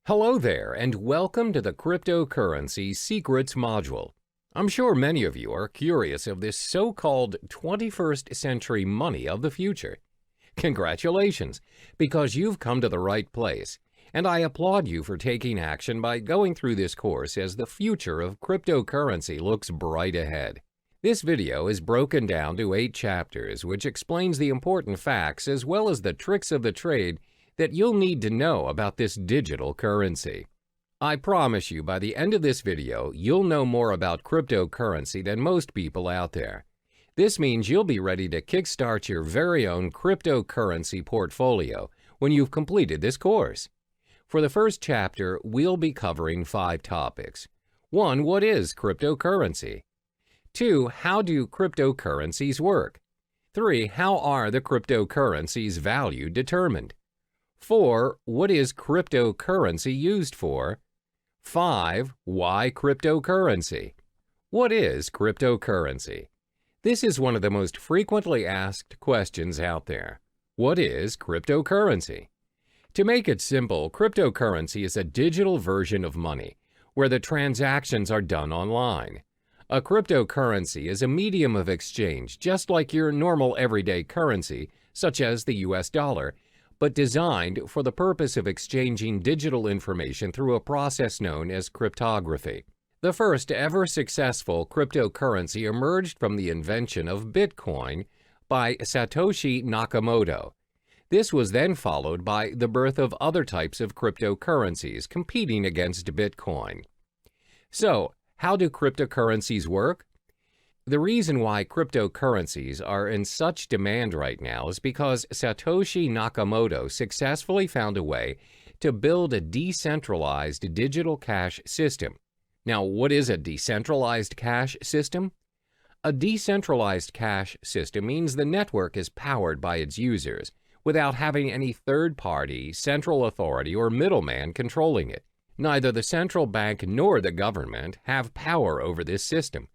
Hello there, and welcome to the Cryptocurrency Secrets module. I'm sure many of you are curious of this so-called 21st century money of the future. Congratulations, because you've come to the right place, and I applaud you for taking action by going through this course as the future of cryptocurrency looks bright ahead. This video is broken down to 8 chapters, which explains the important facts as well as the tricks of the trade that you'll need to know about this digital currency. I promise you by the end of this video, you'll know more about cryptocurrency than most people out there. This means you'll be ready to kickstart your very own cryptocurrency portfolio when you've completed this course. For the first chapter, we'll be covering 5 topics. 1. What is cryptocurrency? 2. How do cryptocurrencies work? 3. How are the cryptocurrency's value determined? 4. What is cryptocurrency used for? 5. Why cryptocurrency? What is cryptocurrency? This is one of the most frequently asked questions out there. What is cryptocurrency? To make it simple, cryptocurrency is a digital version of money, where the transactions are done online. A cryptocurrency is a medium of exchange, just like your normal everyday currency, such as the US dollar, but designed for the purpose of exchanging digital information through a process known as cryptography. The first ever successful cryptocurrency emerged from the invention of Bitcoin by Satoshi Nakamoto. This was then followed by the birth of other types of cryptocurrencies competing against Bitcoin. So, how do cryptocurrencies work? The reason why cryptocurrencies are in such demand right now is because Satoshi Nakamoto successfully found a way to build a decentralized digital cash system. Now, what is a decentralized cash system? A decentralized cash system means the network is powered by its users without having any third-party, central authority, or middleman controlling it. Neither the central bank nor the government have power over this system.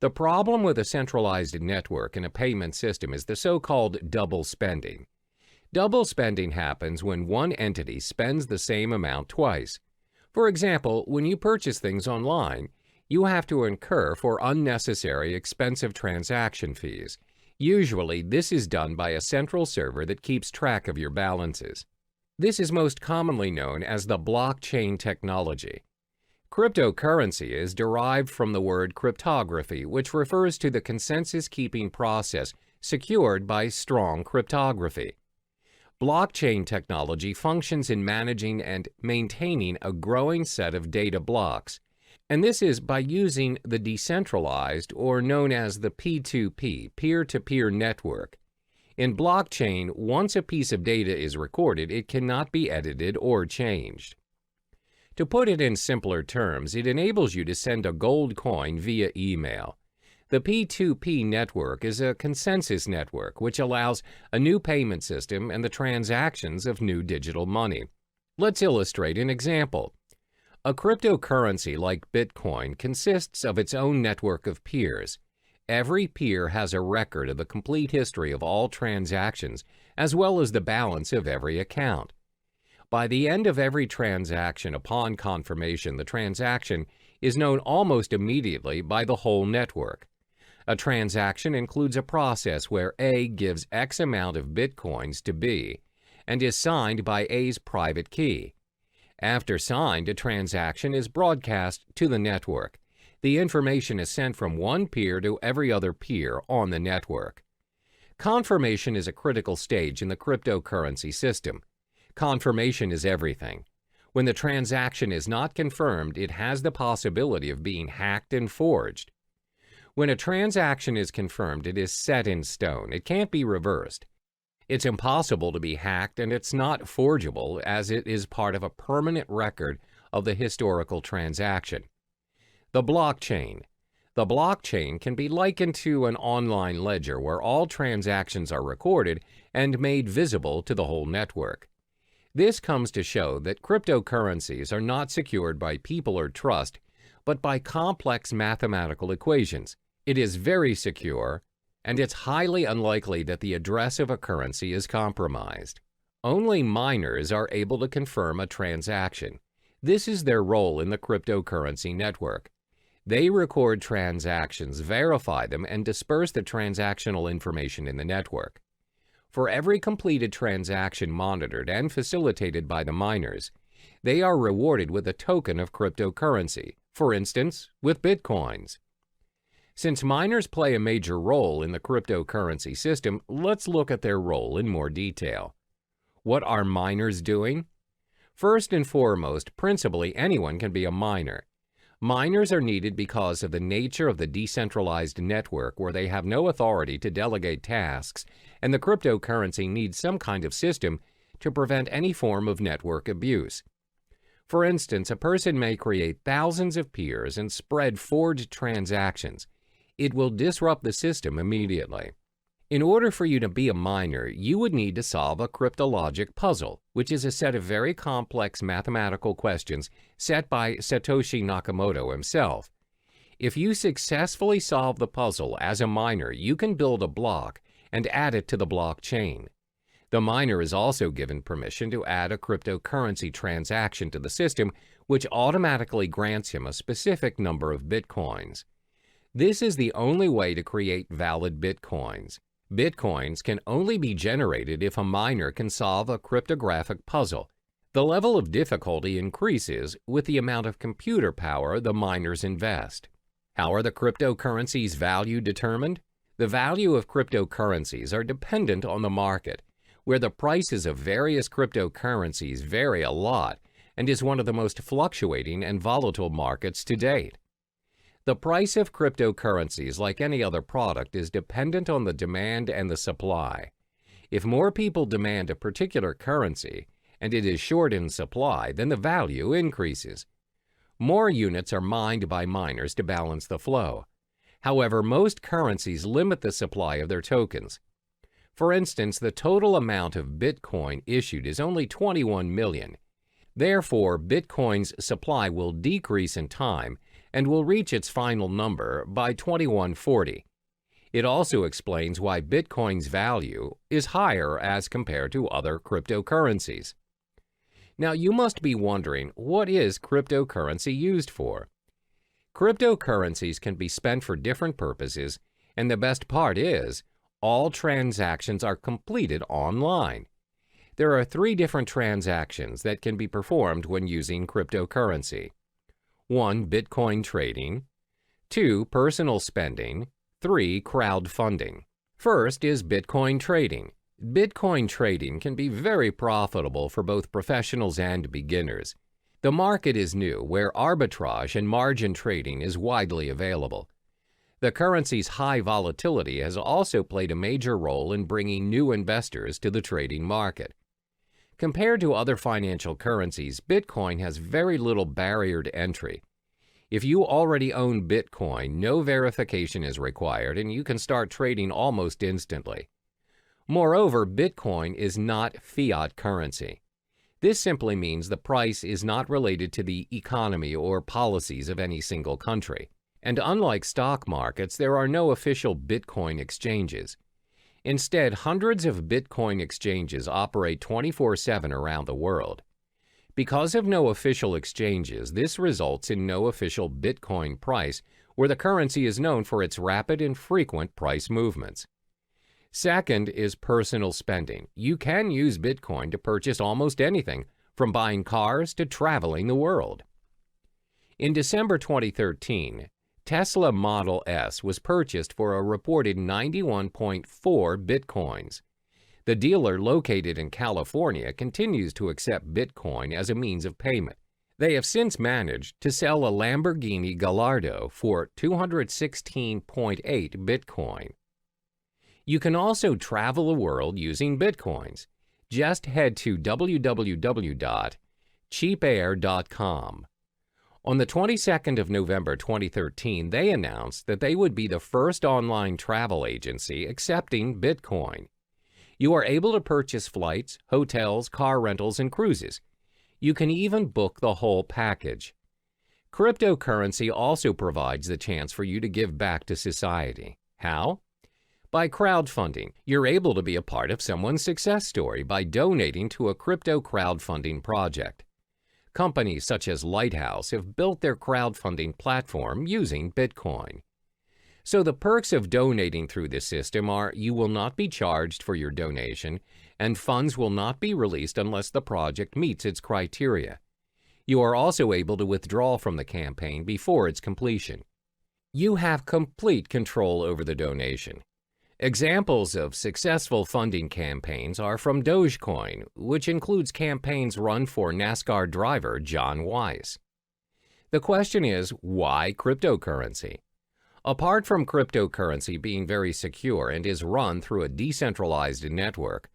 The problem with a centralized network and a payment system is the so-called double spending. Double spending happens when one entity spends the same amount twice. For example, when you purchase things online, you have to incur for unnecessary expensive transaction fees. Usually, this is done by a central server that keeps track of your balances. This is most commonly known as the blockchain technology. Cryptocurrency is derived from the word cryptography, which refers to the consensus-keeping process secured by strong cryptography. Blockchain technology functions in managing and maintaining a growing set of data blocks, and this is by using the decentralized, or known as the P2P, peer-to-peer network. In blockchain, once a piece of data is recorded, it cannot be edited or changed. To put it in simpler terms, it enables you to send a gold coin via email. The P2P network is a consensus network which allows a new payment system and the transactions of new digital money. Let's illustrate an example. A cryptocurrency like Bitcoin consists of its own network of peers. Every peer has a record of the complete history of all transactions, as well as the balance of every account. By the end of every transaction, upon confirmation, the transaction is known almost immediately by the whole network. A transaction includes a process where A gives X amount of bitcoins to B and is signed by A's private key. After signed, a transaction is broadcast to the network. The information is sent from one peer to every other peer on the network. Confirmation is a critical stage in the cryptocurrency system. Confirmation is everything. When the transaction is not confirmed, it has the possibility of being hacked and forged. When a transaction is confirmed, it is set in stone. It can't be reversed. It's impossible to be hacked, and it's not forgeable as it is part of a permanent record of the historical transaction. The blockchain. The blockchain can be likened to an online ledger where all transactions are recorded and made visible to the whole network. This comes to show that cryptocurrencies are not secured by people or trust, but by complex mathematical equations. It is very secure, and it's highly unlikely that the address of a currency is compromised. Only miners are able to confirm a transaction. This is their role in the cryptocurrency network. They record transactions, verify them, and disperse the transactional information in the network. For every completed transaction monitored and facilitated by the miners, they are rewarded with a token of cryptocurrency, for instance, with bitcoins. Since miners play a major role in the cryptocurrency system, let's look at their role in more detail. What are miners doing? First and foremost, principally anyone can be a miner. Miners are needed because of the nature of the decentralized network where they have no authority to delegate tasks, and the cryptocurrency needs some kind of system to prevent any form of network abuse. For instance, a person may create thousands of peers and spread forged transactions. It will disrupt the system immediately. In order for you to be a miner, you would need to solve a cryptologic puzzle, which is a set of very complex mathematical questions set by Satoshi Nakamoto himself. If you successfully solve the puzzle as a miner, you can build a block and add it to the blockchain. The miner is also given permission to add a cryptocurrency transaction to the system, which automatically grants him a specific number of bitcoins. This is the only way to create valid bitcoins. Bitcoins can only be generated if a miner can solve a cryptographic puzzle. The level of difficulty increases with the amount of computer power the miners invest. How are the cryptocurrencies' value determined? The value of cryptocurrencies are dependent on the market, where the prices of various cryptocurrencies vary a lot and is one of the most fluctuating and volatile markets to date. The price of cryptocurrencies, like any other product, is dependent on the demand and the supply. If more people demand a particular currency and it is short in supply, then the value increases. More units are mined by miners to balance the flow. However, most currencies limit the supply of their tokens. For instance, the total amount of Bitcoin issued is only 21 million. Therefore, Bitcoin's supply will decrease in time and will reach its final number by 2140. It also explains why Bitcoin's value is higher as compared to other cryptocurrencies. Now, you must be wondering, what is cryptocurrency used for? Cryptocurrencies can be spent for different purposes, and the best part is, all transactions are completed online. There are 3 different transactions that can be performed when using cryptocurrency. 1. Bitcoin trading. 2. Personal spending. 3. Crowdfunding. First is Bitcoin trading. Bitcoin trading can be very profitable for both professionals and beginners. The market is new, where arbitrage and margin trading is widely available. The currency's high volatility has also played a major role in bringing new investors to the trading market. Compared to other financial currencies, Bitcoin has very little barrier to entry. If you already own Bitcoin, no verification is required and you can start trading almost instantly. Moreover, Bitcoin is not fiat currency. This simply means the price is not related to the economy or policies of any single country. And unlike stock markets, there are no official Bitcoin exchanges. Instead, hundreds of Bitcoin exchanges operate 24/7 around the world. Because of no official exchanges, this results in no official Bitcoin price, where the currency is known for its rapid and frequent price movements. Second is personal spending. You can use Bitcoin to purchase almost anything, from buying cars to traveling the world. In December 2013, Tesla Model S was purchased for a reported 91.4 bitcoins. The dealer, located in California, continues to accept Bitcoin as a means of payment. They have since managed to sell a Lamborghini Gallardo for 216.8 Bitcoin. You can also travel the world using Bitcoins. Just head to www.cheapair.com. On the 22nd of November 2013, they announced that they would be the first online travel agency accepting Bitcoin. You are able to purchase flights, hotels, car rentals, and cruises. You can even book the whole package. Cryptocurrency also provides the chance for you to give back to society. How? By crowdfunding. You're able to be a part of someone's success story by donating to a crypto crowdfunding project. Companies such as Lighthouse have built their crowdfunding platform using Bitcoin. So the perks of donating through this system are you will not be charged for your donation, and funds will not be released unless the project meets its criteria. You are also able to withdraw from the campaign before its completion. You have complete control over the donation. Examples of successful funding campaigns are from Dogecoin, which includes campaigns run for NASCAR driver John Weiss. The question is, why cryptocurrency? Apart from cryptocurrency being very secure and is run through a decentralized network,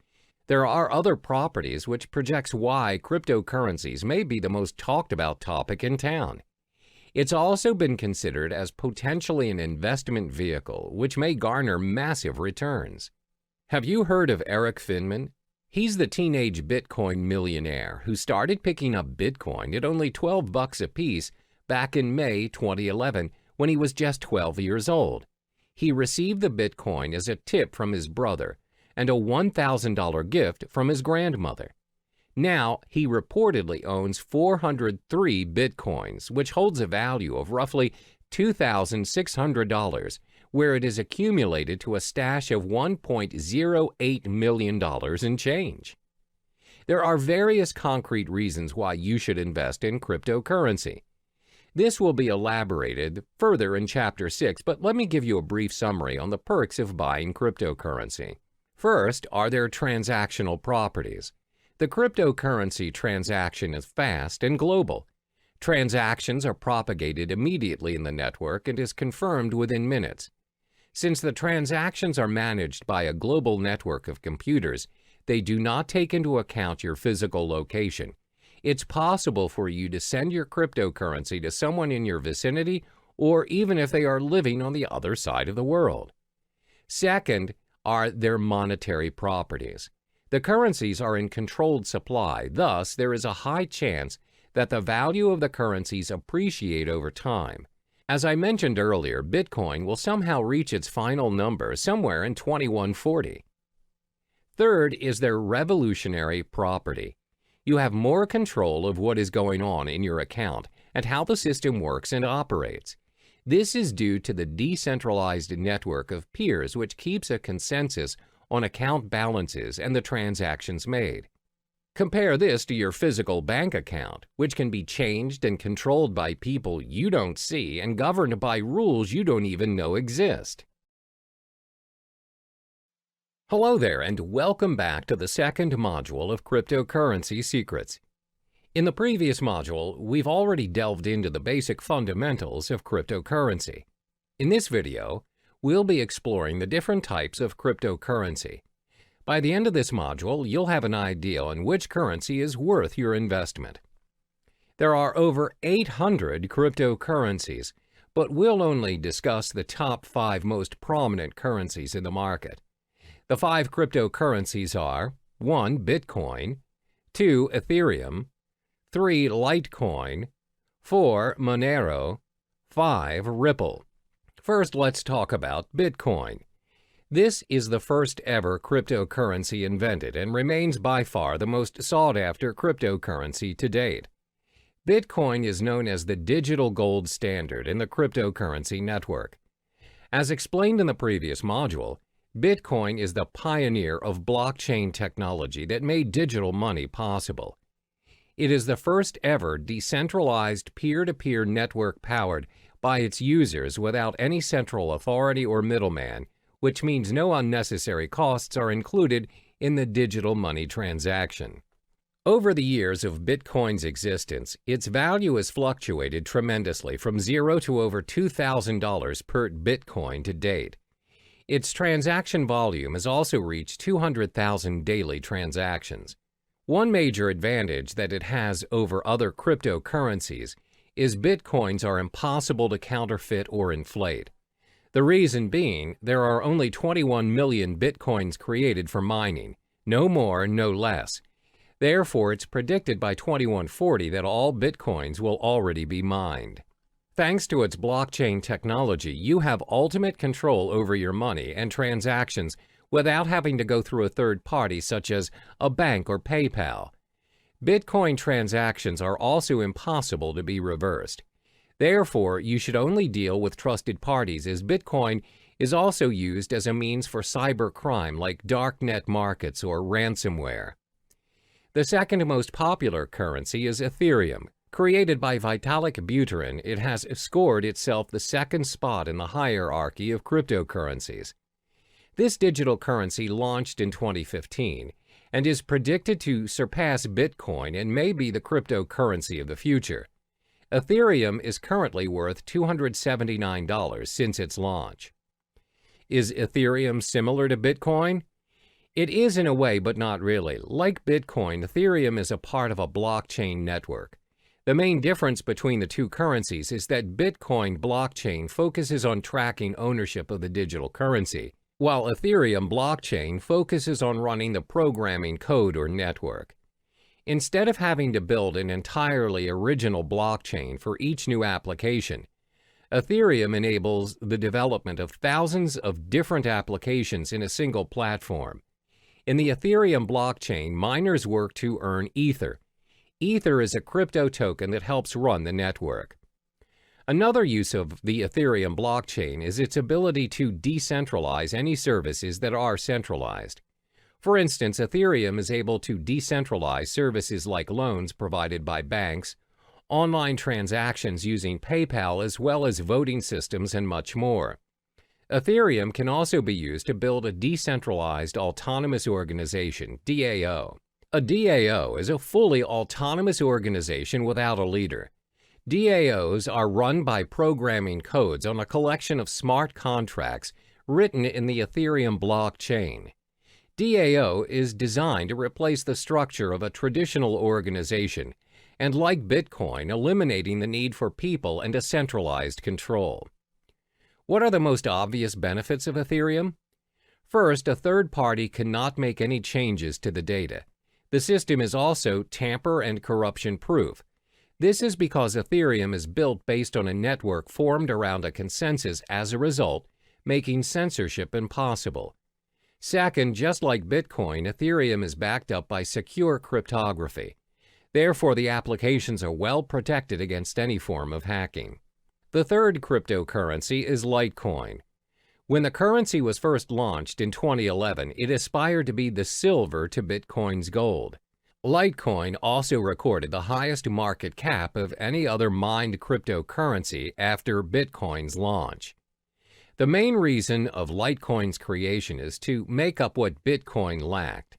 there are other properties which projects why cryptocurrencies may be the most talked about topic in town. It's also been considered as potentially an investment vehicle which may garner massive returns. Have you heard of Eric Finman? He's the teenage Bitcoin millionaire who started picking up Bitcoin at only $12 a piece back in May 2011 when he was just 12 years old. He received the Bitcoin as a tip from his brother and a $1,000 gift from his grandmother. Now, he reportedly owns 403 Bitcoins, which holds a value of roughly $2,600, where it is accumulated to a stash of $1.08 million in change. There are various concrete reasons why you should invest in cryptocurrency. This will be elaborated further in Chapter 6, but let me give you a brief summary on the perks of buying cryptocurrency. First are their transactional properties. The cryptocurrency transaction is fast and global. Transactions are propagated immediately in the network and is confirmed within minutes. Since the transactions are managed by a global network of computers, they do not take into account your physical location. It's possible for you to send your cryptocurrency to someone in your vicinity or even if they are living on the other side of the world. Second are their monetary properties. The currencies are in controlled supply, thus there is a high chance that the value of the currencies appreciate over time. As I mentioned earlier, Bitcoin will somehow reach its final number somewhere in 2140. Third is their revolutionary property. You have more control of what is going on in your account and how the system works and operates. This is due to the decentralized network of peers which keeps a consensus on account balances and the transactions made. Compare this to your physical bank account, which can be changed and controlled by people you don't see and governed by rules you don't even know exist. Hello there, and welcome back to the second module of Cryptocurrency Secrets. In the previous module, we've already delved into the basic fundamentals of cryptocurrency. In this video, we'll be exploring the different types of cryptocurrency. By the end of this module, you'll have an idea on which currency is worth your investment. There are over 800 cryptocurrencies, but we'll only discuss the top 5 most prominent currencies in the market. The 5 cryptocurrencies are 1. Bitcoin, 2. Ethereum, 3. Litecoin, 4. Monero, 5. Ripple. First, let's talk about Bitcoin. This is the first ever cryptocurrency invented and remains by far the most sought-after cryptocurrency to date. Bitcoin is known as the digital gold standard in the cryptocurrency network. As explained in the previous module, Bitcoin is the pioneer of blockchain technology that made digital money possible. It is the first ever decentralized peer-to-peer network powered by its users without any central authority or middleman, which means no unnecessary costs are included in the digital money transaction. Over the years of Bitcoin's existence, its value has fluctuated tremendously from $0 to over $2,000 per Bitcoin to date. Its transaction volume has also reached 200,000 daily transactions. One major advantage that it has over other cryptocurrencies is Bitcoins are impossible to counterfeit or inflate. The reason being, there are only 21 million Bitcoins created for mining, no more, no less. Therefore, it's predicted by 2140 that all Bitcoins will already be mined. Thanks to its blockchain technology, you have ultimate control over your money and transactions without having to go through a third party such as a bank or PayPal. Bitcoin transactions are also impossible to be reversed. Therefore, you should only deal with trusted parties, as Bitcoin is also used as a means for cybercrime like darknet markets or ransomware. The second most popular currency is Ethereum. Created by Vitalik Buterin, it has scored itself the second spot in the hierarchy of cryptocurrencies. This digital currency launched in 2015 and is predicted to surpass Bitcoin and may be the cryptocurrency of the future. Ethereum is currently worth $279 since its launch. Is Ethereum similar to Bitcoin? It is in a way, but not really. Like Bitcoin, Ethereum is a part of a blockchain network. The main difference between the two currencies is that Bitcoin blockchain focuses on tracking ownership of the digital currency, while Ethereum blockchain focuses on running the programming code or network. Instead of having to build an entirely original blockchain for each new application, Ethereum enables the development of thousands of different applications in a single platform. In the Ethereum blockchain, miners work to earn Ether. Ether is a crypto token that helps run the network. Another use of the Ethereum blockchain is its ability to decentralize any services that are centralized. For instance, Ethereum is able to decentralize services like loans provided by banks, online transactions using PayPal, as well as voting systems and much more. Ethereum can also be used to build a decentralized autonomous organization, DAO. A DAO is a fully autonomous organization without a leader. DAOs are run by programming codes on a collection of smart contracts written in the Ethereum blockchain. DAO is designed to replace the structure of a traditional organization and, like Bitcoin, eliminating the need for people and a centralized control. What are the most obvious benefits of Ethereum? First, a third party cannot make any changes to the data. The system is also tamper and corruption proof. This is because Ethereum is built based on a network formed around a consensus, as a result, making censorship impossible. Second, just like Bitcoin, Ethereum is backed up by secure cryptography. Therefore, the applications are well protected against any form of hacking. The third cryptocurrency is Litecoin. When the currency was first launched in 2011, it aspired to be the silver to Bitcoin's gold. Litecoin also recorded the highest market cap of any other mined cryptocurrency after Bitcoin's launch. The main reason of Litecoin's creation is to make up what Bitcoin lacked.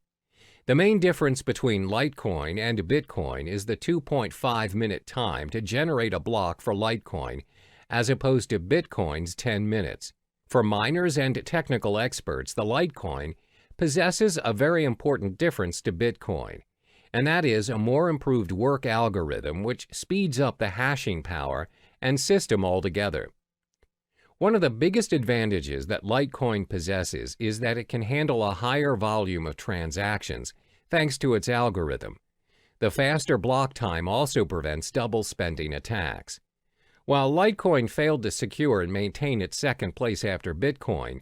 The main difference between Litecoin and Bitcoin is the 2.5-minute time to generate a block for Litecoin, as opposed to Bitcoin's 10 minutes. For miners and technical experts, the Litecoin possesses a very important difference to Bitcoin, and that is a more improved work algorithm which speeds up the hashing power and system altogether. One of the biggest advantages that Litecoin possesses is that it can handle a higher volume of transactions thanks to its algorithm. The faster block time also prevents double spending attacks. While Litecoin failed to secure and maintain its second place after Bitcoin,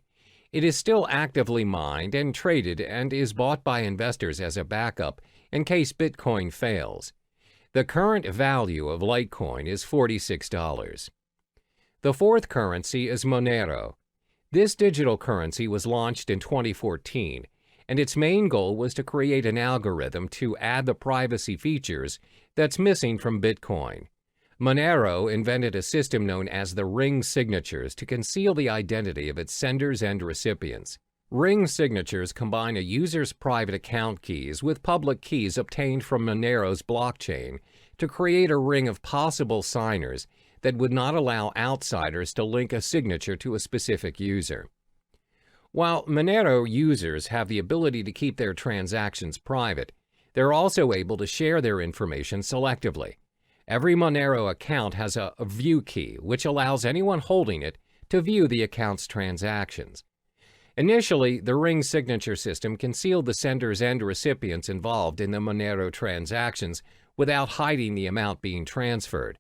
it is still actively mined and traded and is bought by investors as a backup in case Bitcoin fails. The current value of Litecoin is $46. The fourth currency is Monero. This digital currency was launched in 2014, and its main goal was to create an algorithm to add the privacy features that's missing from Bitcoin. Monero invented a system known as the ring signatures to conceal the identity of its senders and recipients. Ring signatures combine a user's private account keys with public keys obtained from Monero's blockchain to create a ring of possible signers that would not allow outsiders to link a signature to a specific user. While Monero users have the ability to keep their transactions private, they're also able to share their information selectively. Every Monero account has a view key, which allows anyone holding it to view the account's transactions. Initially, the ring signature system concealed the senders and recipients involved in the Monero transactions without hiding the amount being transferred.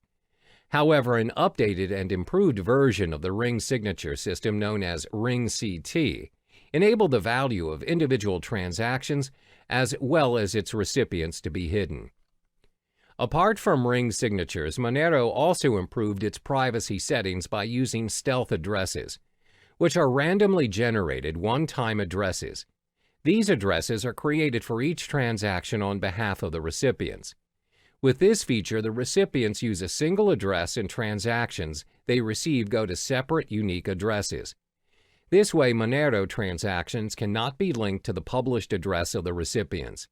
However, an updated and improved version of the ring signature system, known as Ring CT, enabled the value of individual transactions as well as its recipients to be hidden. Apart from ring signatures, Monero also improved its privacy settings by using stealth addresses, which are randomly generated one-time addresses. These addresses are created for each transaction on behalf of the recipients. With this feature, the recipients use a single address and transactions they receive go to separate, unique addresses. This way, Monero transactions cannot be linked to the published address of the recipients.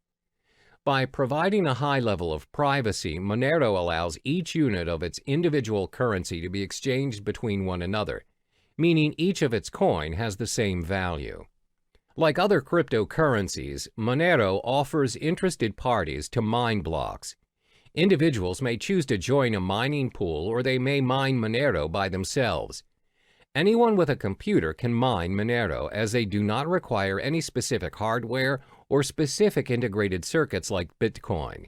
By providing a high level of privacy, Monero allows each unit of its individual currency to be exchanged between one another, meaning each of its coin has the same value. Like other cryptocurrencies, Monero offers interested parties to mine blocks. Individuals may choose to join a mining pool, or they may mine Monero by themselves. Anyone with a computer can mine Monero, as they do not require any specific hardware or specific integrated circuits like Bitcoin.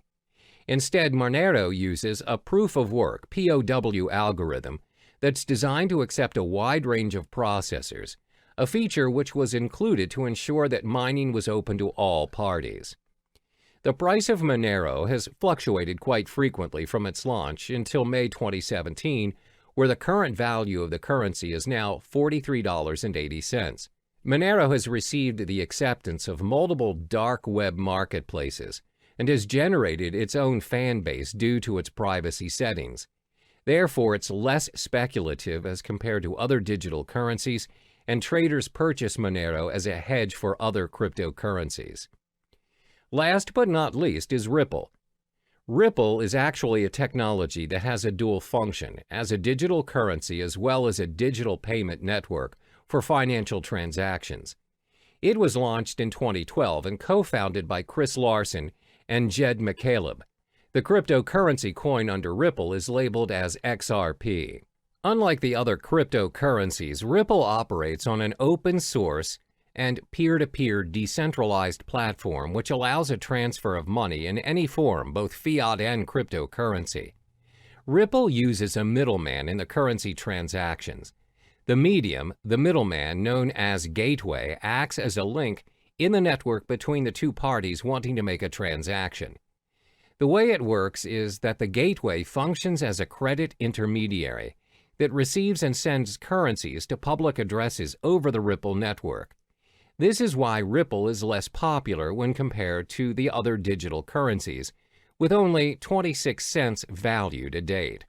Instead, Monero uses a proof-of-work (POW) algorithm that's designed to accept a wide range of processors, a feature which was included to ensure that mining was open to all parties. The price of Monero has fluctuated quite frequently from its launch until May 2017, where the current value of the currency is now $43.80. Monero has received the acceptance of multiple dark web marketplaces and has generated its own fan base due to its privacy settings. Therefore, it's less speculative as compared to other digital currencies, and traders purchase Monero as a hedge for other cryptocurrencies. Last but not least is Ripple. Ripple is actually a technology that has a dual function as a digital currency as well as a digital payment network for financial transactions. It was launched in 2012 and co-founded by Chris Larsen and Jed McCaleb. The cryptocurrency coin under Ripple is labeled as XRP. Unlike the other cryptocurrencies, Ripple operates on an open source and peer-to-peer decentralized platform which allows a transfer of money in any form, both fiat and cryptocurrency. Ripple uses a middleman in the currency transactions. The medium, the middleman known as gateway, acts as a link in the network between the two parties wanting to make a transaction. The way it works is that the gateway functions as a credit intermediary that receives and sends currencies to public addresses over the Ripple network. This is why Ripple is less popular when compared to the other digital currencies, with only 26 cents value to date.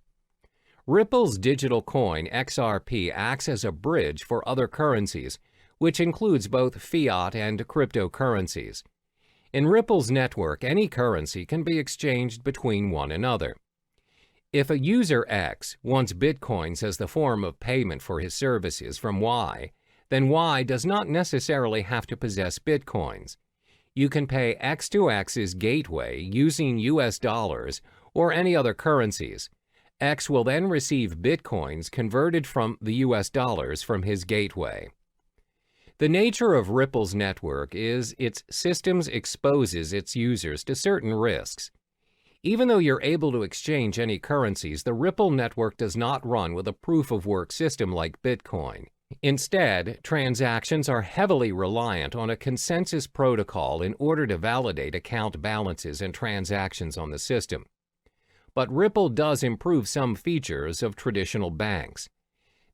Ripple's digital coin XRP acts as a bridge for other currencies, which includes both fiat and cryptocurrencies. In Ripple's network, any currency can be exchanged between one another. If a user X wants Bitcoins as the form of payment for his services from Y, then Y does not necessarily have to possess Bitcoins. You can pay X to X's gateway using US dollars or any other currencies. X will then receive Bitcoins converted from the US dollars from his gateway. The nature of Ripple's network is its systems exposes its users to certain risks. Even though you're able to exchange any currencies, the Ripple network does not run with a proof-of-work system like Bitcoin. Instead, transactions are heavily reliant on a consensus protocol in order to validate account balances and transactions on the system. But Ripple does improve some features of traditional banks.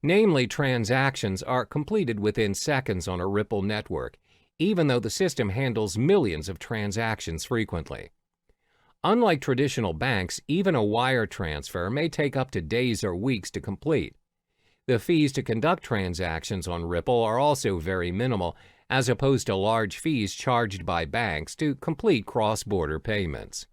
Namely, transactions are completed within seconds on a Ripple network, even though the system handles millions of transactions frequently. Unlike traditional banks, even a wire transfer may take up to days or weeks to complete. The fees to conduct transactions on Ripple are also very minimal, as opposed to large fees charged by banks to complete cross-border payments.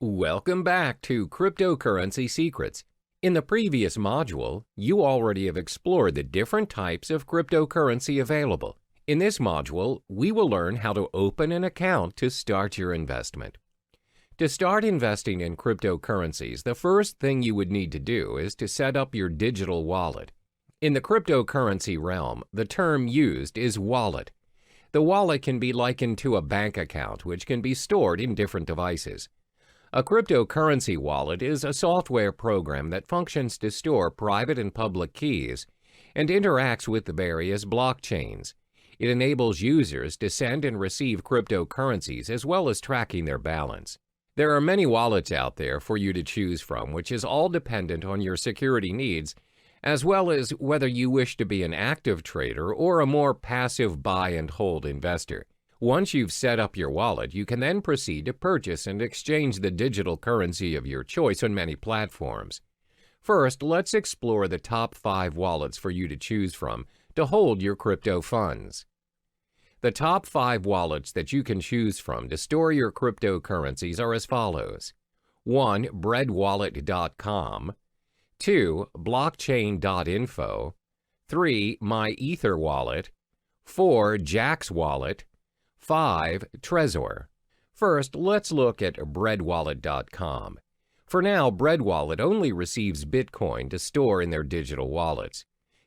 Welcome back to Cryptocurrency Secrets. In the previous module, you already have explored the different types of cryptocurrency available. In this module, we will learn how to open an account to start your investment. To start investing in cryptocurrencies, the first thing you would need to do is to set up your digital wallet. In the cryptocurrency realm, the term used is wallet. The wallet can be likened to a bank account, which can be stored in different devices. A cryptocurrency wallet is a software program that functions to store private and public keys and interacts with the various blockchains. It enables users to send and receive cryptocurrencies as well as tracking their balance. There are many wallets out there for you to choose from, which is all dependent on your security needs, as well as whether you wish to be an active trader or a more passive buy and hold investor. Once you've set up your wallet, you can then proceed to purchase and exchange the digital currency of your choice on many platforms. First, let's explore the top 5 wallets for you to choose from to hold your crypto funds. The top 5 wallets that you can choose from to store your cryptocurrencies are as follows. 1. breadwallet.com. 2. blockchain.info. 3. MyEtherWallet. 4. Jaxx Wallet. 5. Trezor. First, let's look at breadwallet.com. For now, BreadWallet only receives Bitcoin to store in their digital wallets.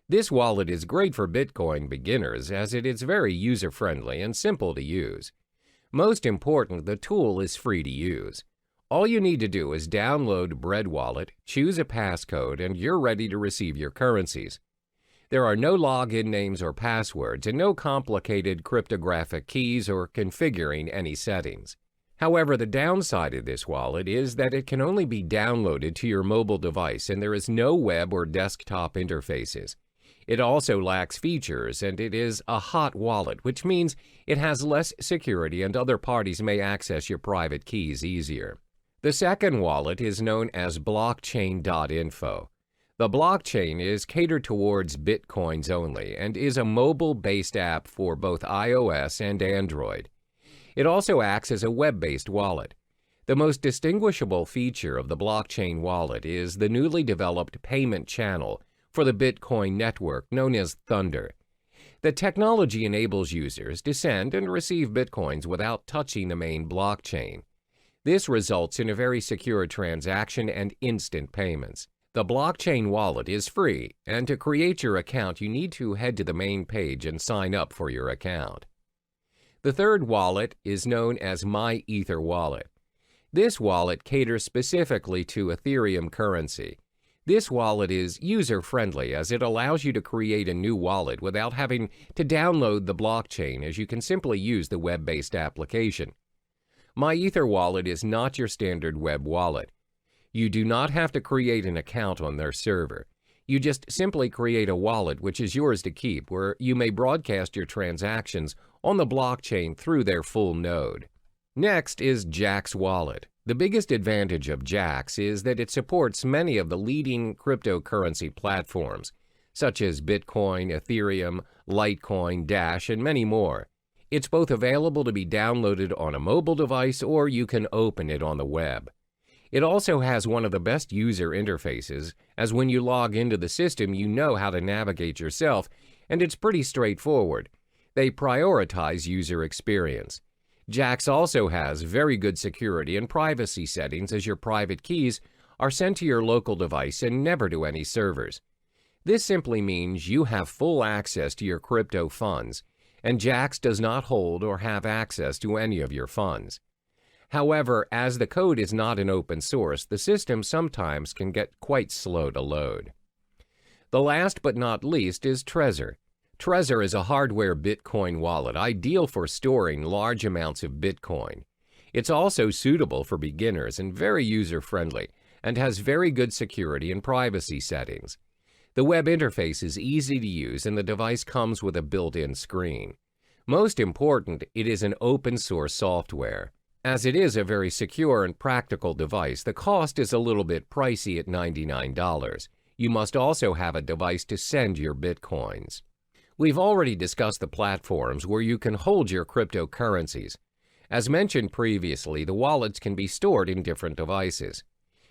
This wallet is great for Bitcoin beginners as it is very user-friendly and simple to use. Most important, the tool is free to use. All you need to do is download BreadWallet, choose a passcode, and you're ready to receive your currencies. There are no login names or passwords and no complicated cryptographic keys or configuring any settings. However, the downside of this wallet is that it can only be downloaded to your mobile device and there is no web or desktop interfaces. It also lacks features and it is a hot wallet, which means it has less security and other parties may access your private keys easier. The second wallet is known as blockchain.info. The blockchain is catered towards Bitcoins only and is a mobile-based app for both iOS and Android. It also acts as a web-based wallet. The most distinguishable feature of the blockchain wallet is the newly developed payment channel for the Bitcoin network known as Thunder. The technology enables users to send and receive Bitcoins without touching the main blockchain. This results in a very secure transaction and instant payments. The blockchain wallet is free, and to create your account, you need to head to the main page and sign up for your account. The third wallet is known as MyEtherWallet. This wallet caters specifically to Ethereum currency. This wallet is user-friendly as it allows you to create a new wallet without having to download the blockchain, as you can simply use the web-based application. MyEtherWallet is not your standard web wallet. You do not have to create an account on their server. You just simply create a wallet which is yours to keep, where you may broadcast your transactions on the blockchain through their full node. Next is Jaxx Wallet. The biggest advantage of Jaxx is that it supports many of the leading cryptocurrency platforms, such as Bitcoin, Ethereum, Litecoin, Dash, and many more. It's both available to be downloaded on a mobile device or you can open it on the web. It also has one of the best user interfaces, as when you log into the system, you know how to navigate yourself, and it's pretty straightforward. They prioritize user experience. Jaxx also has very good security and privacy settings, as your private keys are sent to your local device and never to any servers. This simply means you have full access to your crypto funds, and Jaxx does not hold or have access to any of your funds. However, as the code is not an open source, the system sometimes can get quite slow to load. The last but not least is Trezor. Trezor is a hardware Bitcoin wallet ideal for storing large amounts of Bitcoin. It's also suitable for beginners and very user-friendly, and has very good security and privacy settings. The web interface is easy to use and the device comes with a built-in screen. Most important, it is an open-source software. As it is a very secure and practical device, the cost is a little bit pricey at $99. You must also have a device to send your Bitcoins. We've already discussed the platforms where you can hold your cryptocurrencies. As mentioned previously, the wallets can be stored in different devices.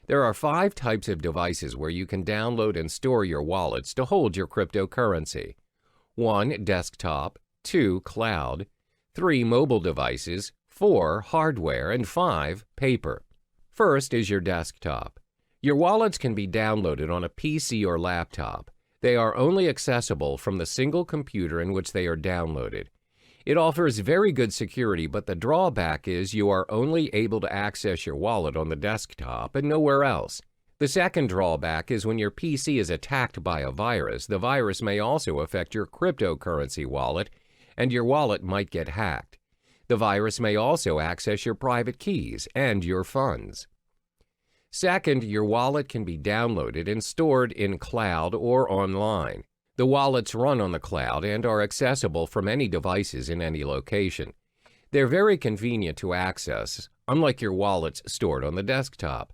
There are 5 types of devices where you can download and store your wallets to hold your cryptocurrency. 1. Desktop. 2. Cloud. 3. Mobile devices. 4. Hardware. And 5. Paper. First is your desktop. Your wallets can be downloaded on a PC or laptop. They are only accessible from the single computer in which they are downloaded. It offers very good security, but the drawback is you are only able to access your wallet on the desktop and nowhere else. The second drawback is when your PC is attacked by a virus, the virus may also affect your cryptocurrency wallet, and your wallet might get hacked. The virus may also access your private keys and your funds. Second, your wallet can be downloaded and stored in cloud or online. The wallets run on the cloud and are accessible from any devices in any location. They're very convenient to access, unlike your wallets stored on the desktop.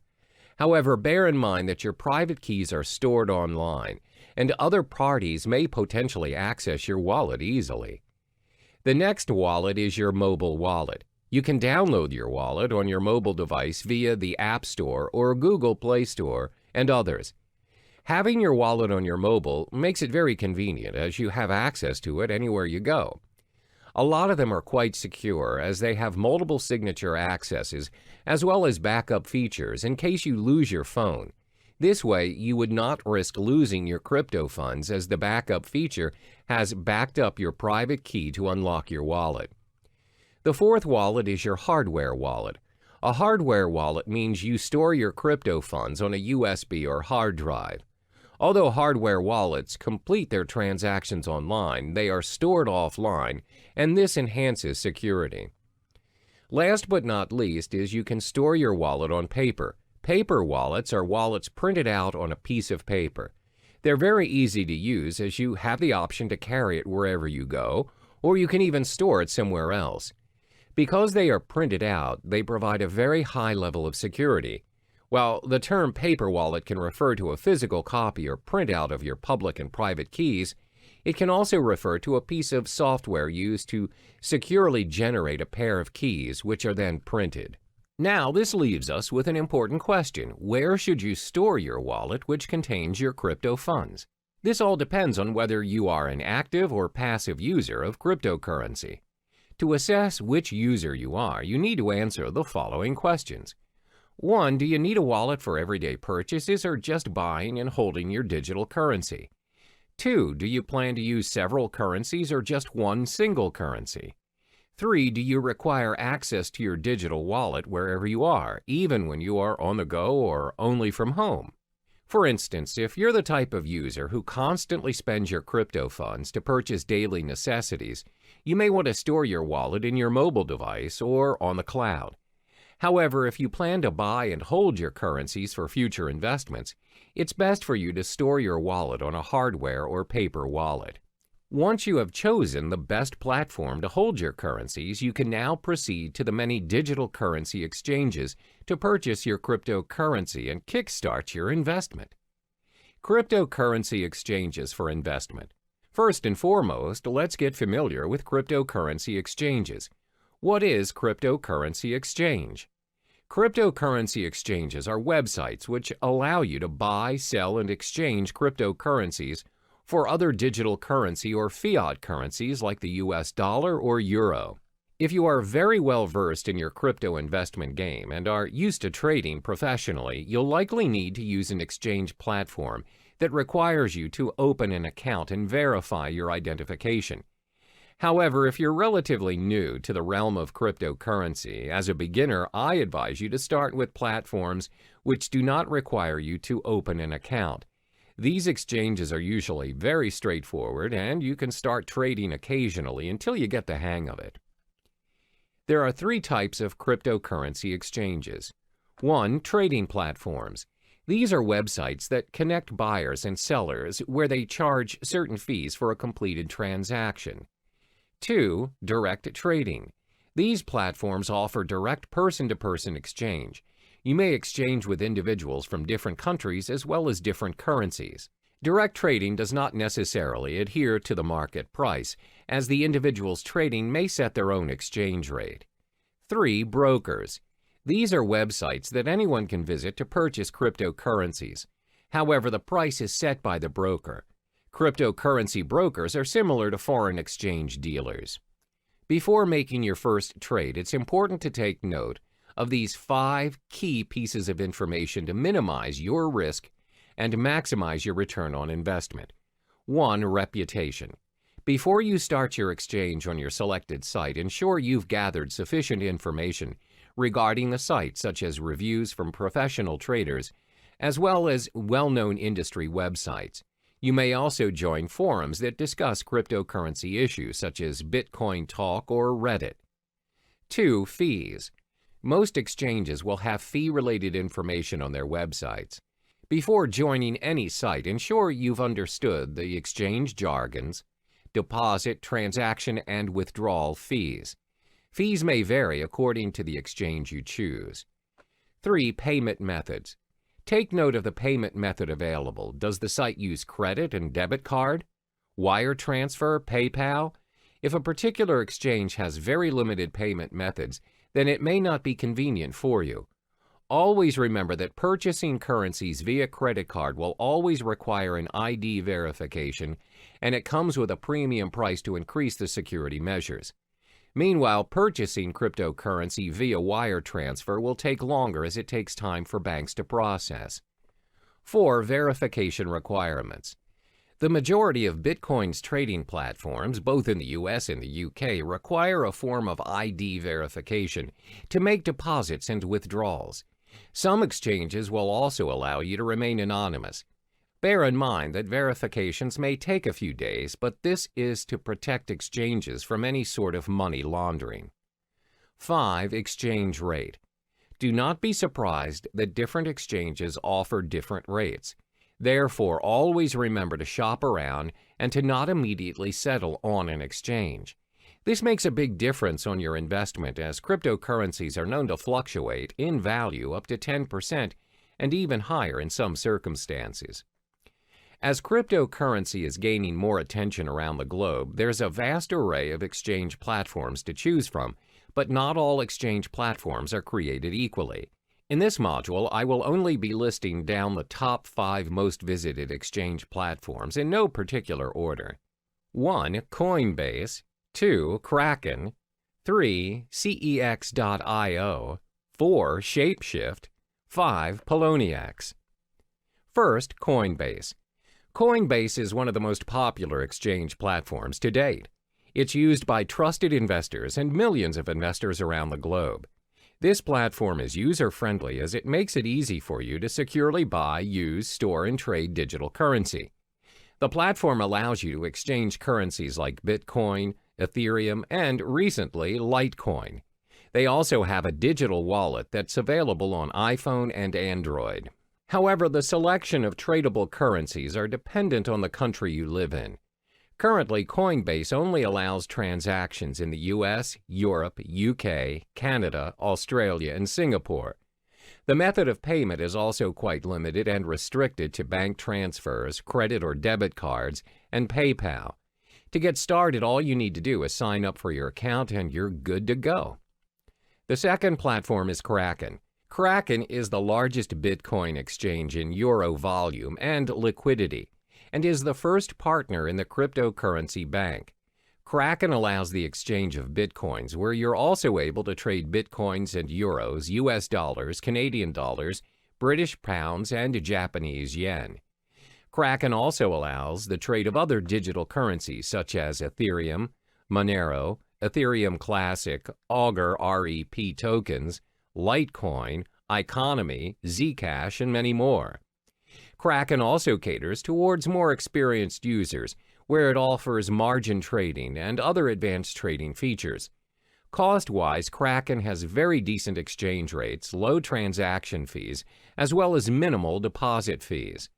However, bear in mind that your private keys are stored online, and other parties may potentially access your wallet easily. The next wallet is your mobile wallet. You can download your wallet on your mobile device via the App Store or Google Play Store and others. Having your wallet on your mobile makes it very convenient as you have access to it anywhere you go. A lot of them are quite secure as they have multiple signature accesses as well as backup features in case you lose your phone. This way, you would not risk losing your crypto funds as the backup feature has backed up your private key to unlock your wallet. The fourth wallet is your hardware wallet. A hardware wallet means you store your crypto funds on a USB or hard drive. Although hardware wallets complete their transactions online, they are stored offline, and this enhances security. Last but not least is you can store your wallet on paper. Paper wallets are wallets printed out on a piece of paper. They're very easy to use as you have the option to carry it wherever you go, or you can even store it somewhere else. Because they are printed out, they provide a very high level of security. While the term paper wallet can refer to a physical copy or printout of your public and private keys, it can also refer to a piece of software used to securely generate a pair of keys which are then printed. Now, this leaves us with an important question. Where should you store your wallet which contains your crypto funds? This all depends on whether you are an active or passive user of cryptocurrency. To assess which user you are, you need to answer the following questions. 1. Do you need a wallet for everyday purchases or just buying and holding your digital currency? 2. Do you plan to use several currencies or just one single currency? 3. Do you require access to your digital wallet wherever you are, even when you are on the go or only from home? For instance, if you're the type of user who constantly spends your crypto funds to purchase daily necessities, you may want to store your wallet in your mobile device or on the cloud. However, if you plan to buy and hold your currencies for future investments, it's best for you to store your wallet on a hardware or paper wallet. Once you have chosen the best platform to hold your currencies, you can now proceed to the many digital currency exchanges to purchase your cryptocurrency and kickstart your investment. Cryptocurrency exchanges for investment. First and foremost, let's get familiar with cryptocurrency exchanges. What is cryptocurrency exchange? Cryptocurrency exchanges are websites which allow you to buy, sell, and exchange cryptocurrencies for other digital currency or fiat currencies like the US dollar or euro. If you are very well versed in your crypto investment game and are used to trading professionally, you'll likely need to use an exchange platform that requires you to open an account and verify your identification. However, if you're relatively new to the realm of cryptocurrency, as a beginner, I advise you to start with platforms which do not require you to open an account. These exchanges are usually very straightforward, and you can start trading occasionally until you get the hang of it. There are 3 types of cryptocurrency exchanges. 1. Trading platforms. These are websites that connect buyers and sellers where they charge certain fees for a completed transaction. 2. Direct trading. These platforms offer direct person-to-person exchange. You may exchange with individuals from different countries as well as different currencies. Direct trading does not necessarily adhere to the market price, as the individuals trading may set their own exchange rate. 3. Brokers. These are websites that anyone can visit to purchase cryptocurrencies. However, the price is set by the broker. Cryptocurrency brokers are similar to foreign exchange dealers. Before making your first trade, it's important to take note of these 5 key pieces of information to minimize your risk and maximize your return on investment. 1. Reputation. Before you start your exchange on your selected site, ensure you've gathered sufficient information regarding the site, such as reviews from professional traders, as well as well-known industry websites. You may also join forums that discuss cryptocurrency issues such as Bitcoin Talk or Reddit. 2. Fees. Most exchanges will have fee-related information on their websites. Before joining any site, ensure you've understood the exchange jargons, deposit, transaction, and withdrawal fees. Fees may vary according to the exchange you choose. 3. Payment methods. Take note of the payment method available. Does the site use credit and debit card, wire transfer, PayPal? If a particular exchange has very limited payment methods, then it may not be convenient for you. Always remember that purchasing currencies via credit card will always require an ID verification, and it comes with a premium price to increase the security measures. Meanwhile, purchasing cryptocurrency via wire transfer will take longer as it takes time for banks to process. 4. Verification requirements. The majority of Bitcoin's trading platforms, both in the US and the UK, require a form of ID verification to make deposits and withdrawals. Some exchanges will also allow you to remain anonymous. Bear in mind that verifications may take a few days, but this is to protect exchanges from any sort of money laundering. 5. Exchange rate. Do not be surprised that different exchanges offer different rates. Therefore, always remember to shop around and to not immediately settle on an exchange. This makes a big difference on your investment, as cryptocurrencies are known to fluctuate in value up to 10% and even higher in some circumstances. As cryptocurrency is gaining more attention around the globe, there's a vast array of exchange platforms to choose from, but not all exchange platforms are created equally. In this module, I will only be listing down the top 5 most visited exchange platforms in no particular order. 1. Coinbase. 2. Kraken. 3. Cex.io. 4. Shapeshift. 5. Poloniex. First, Coinbase. Coinbase is one of the most popular exchange platforms to date. It's used by trusted investors and millions of investors around the globe. This platform is user-friendly as it makes it easy for you to securely buy, use, store, and trade digital currency. The platform allows you to exchange currencies like Bitcoin, Ethereum, and recently, Litecoin. They also have a digital wallet that's available on iPhone and Android. However, the selection of tradable currencies are dependent on the country you live in. Currently, Coinbase only allows transactions in the US, Europe, UK, Canada, Australia, and Singapore. The method of payment is also quite limited and restricted to bank transfers, credit or debit cards, and PayPal. To get started, all you need to do is sign up for your account and you're good to go. The second platform is Kraken. Kraken is the largest Bitcoin exchange in euro volume and liquidity, and is the first partner in the cryptocurrency bank. Kraken allows the exchange of Bitcoins, where you're also able to trade Bitcoins and euros, US dollars, Canadian dollars, British pounds, and Japanese yen. Kraken also allows the trade of other digital currencies such as Ethereum, Monero, Ethereum Classic, Augur REP tokens, Litecoin, Economy, Zcash, and many more. Kraken also caters towards more experienced users, where it offers margin trading and other advanced trading features. Cost-wise, Kraken has very decent exchange rates, low transaction fees, as well as minimal deposit fees.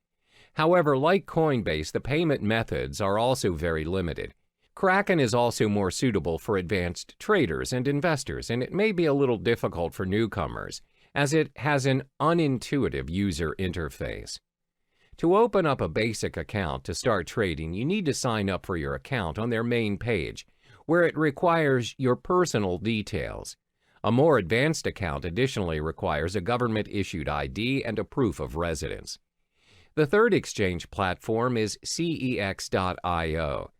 However, like Coinbase, the payment methods are also very limited. Kraken is also more suitable for advanced traders and investors, and it may be a little difficult for newcomers, as it has an unintuitive user interface. To open up a basic account to start trading, you need to sign up for your account on their main page, where it requires your personal details. A more advanced account additionally requires a government-issued ID and a proof of residence. The third exchange platform is Cex.io.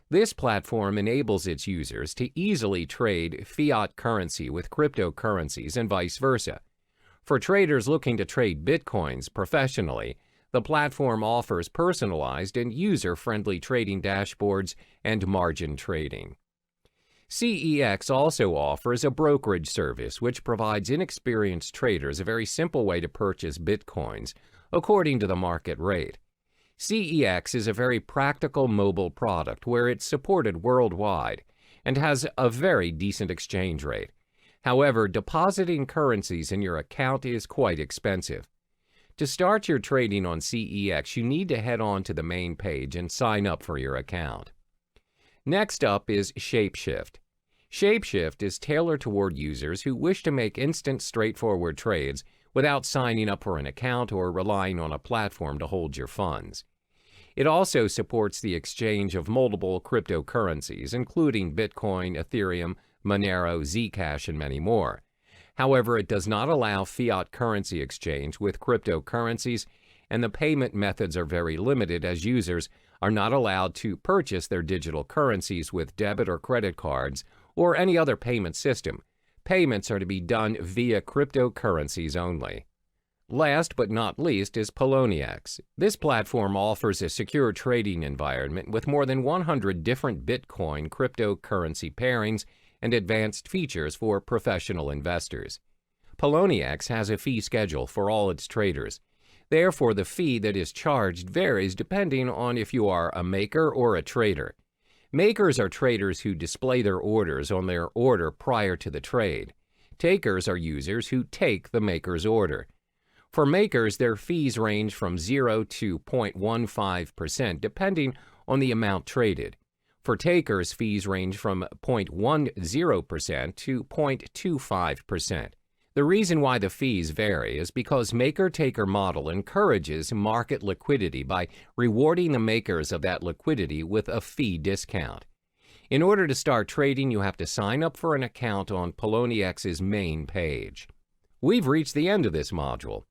This platform enables its users to easily trade fiat currency with cryptocurrencies and vice versa. For traders looking to trade Bitcoins professionally, the platform offers personalized and user-friendly trading dashboards and margin trading. Cex also offers a brokerage service which provides inexperienced traders a very simple way to purchase Bitcoins according to the market rate. CEX is a very practical mobile product where it's supported worldwide and has a very decent exchange rate. However, depositing currencies in your account is quite expensive. To start your trading on CEX, you need to head on to the main page and sign up for your account. Next up is Shapeshift. Shapeshift is tailored toward users who wish to make instant, straightforward trades without signing up for an account or relying on a platform to hold your funds. It also supports the exchange of multiple cryptocurrencies, including Bitcoin, Ethereum, Monero, Zcash, and many more. However, it does not allow fiat currency exchange with cryptocurrencies, and the payment methods are very limited as users are not allowed to purchase their digital currencies with debit or credit cards or any other payment system. Payments are to be done via cryptocurrencies only. Last but not least is Poloniex. This platform offers a secure trading environment with more than 100 different Bitcoin cryptocurrency pairings and advanced features for professional investors. Poloniex has a fee schedule for all its traders. Therefore, the fee that is charged varies depending on if you are a maker or a trader. Makers are traders who display their orders on their order prior to the trade. Takers are users who take the maker's order. For makers, their fees range from 0 to 0.15% depending on the amount traded. For takers, fees range from 0.10% to 0.25%. The reason why the fees vary is because maker-taker model encourages market liquidity by rewarding the makers of that liquidity with a fee discount. In order to start trading, you have to sign up for an account on PolonieX's main page. We've reached the end of this module.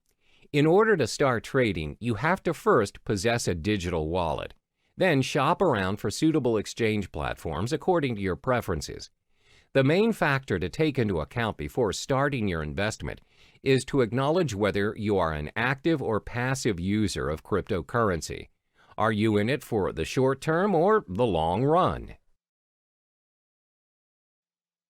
In order to start trading, you have to first possess a digital wallet. Then shop around for suitable exchange platforms according to your preferences. The main factor to take into account before starting your investment is to acknowledge whether you are an active or passive user of cryptocurrency. Are you in it for the short term or the long run?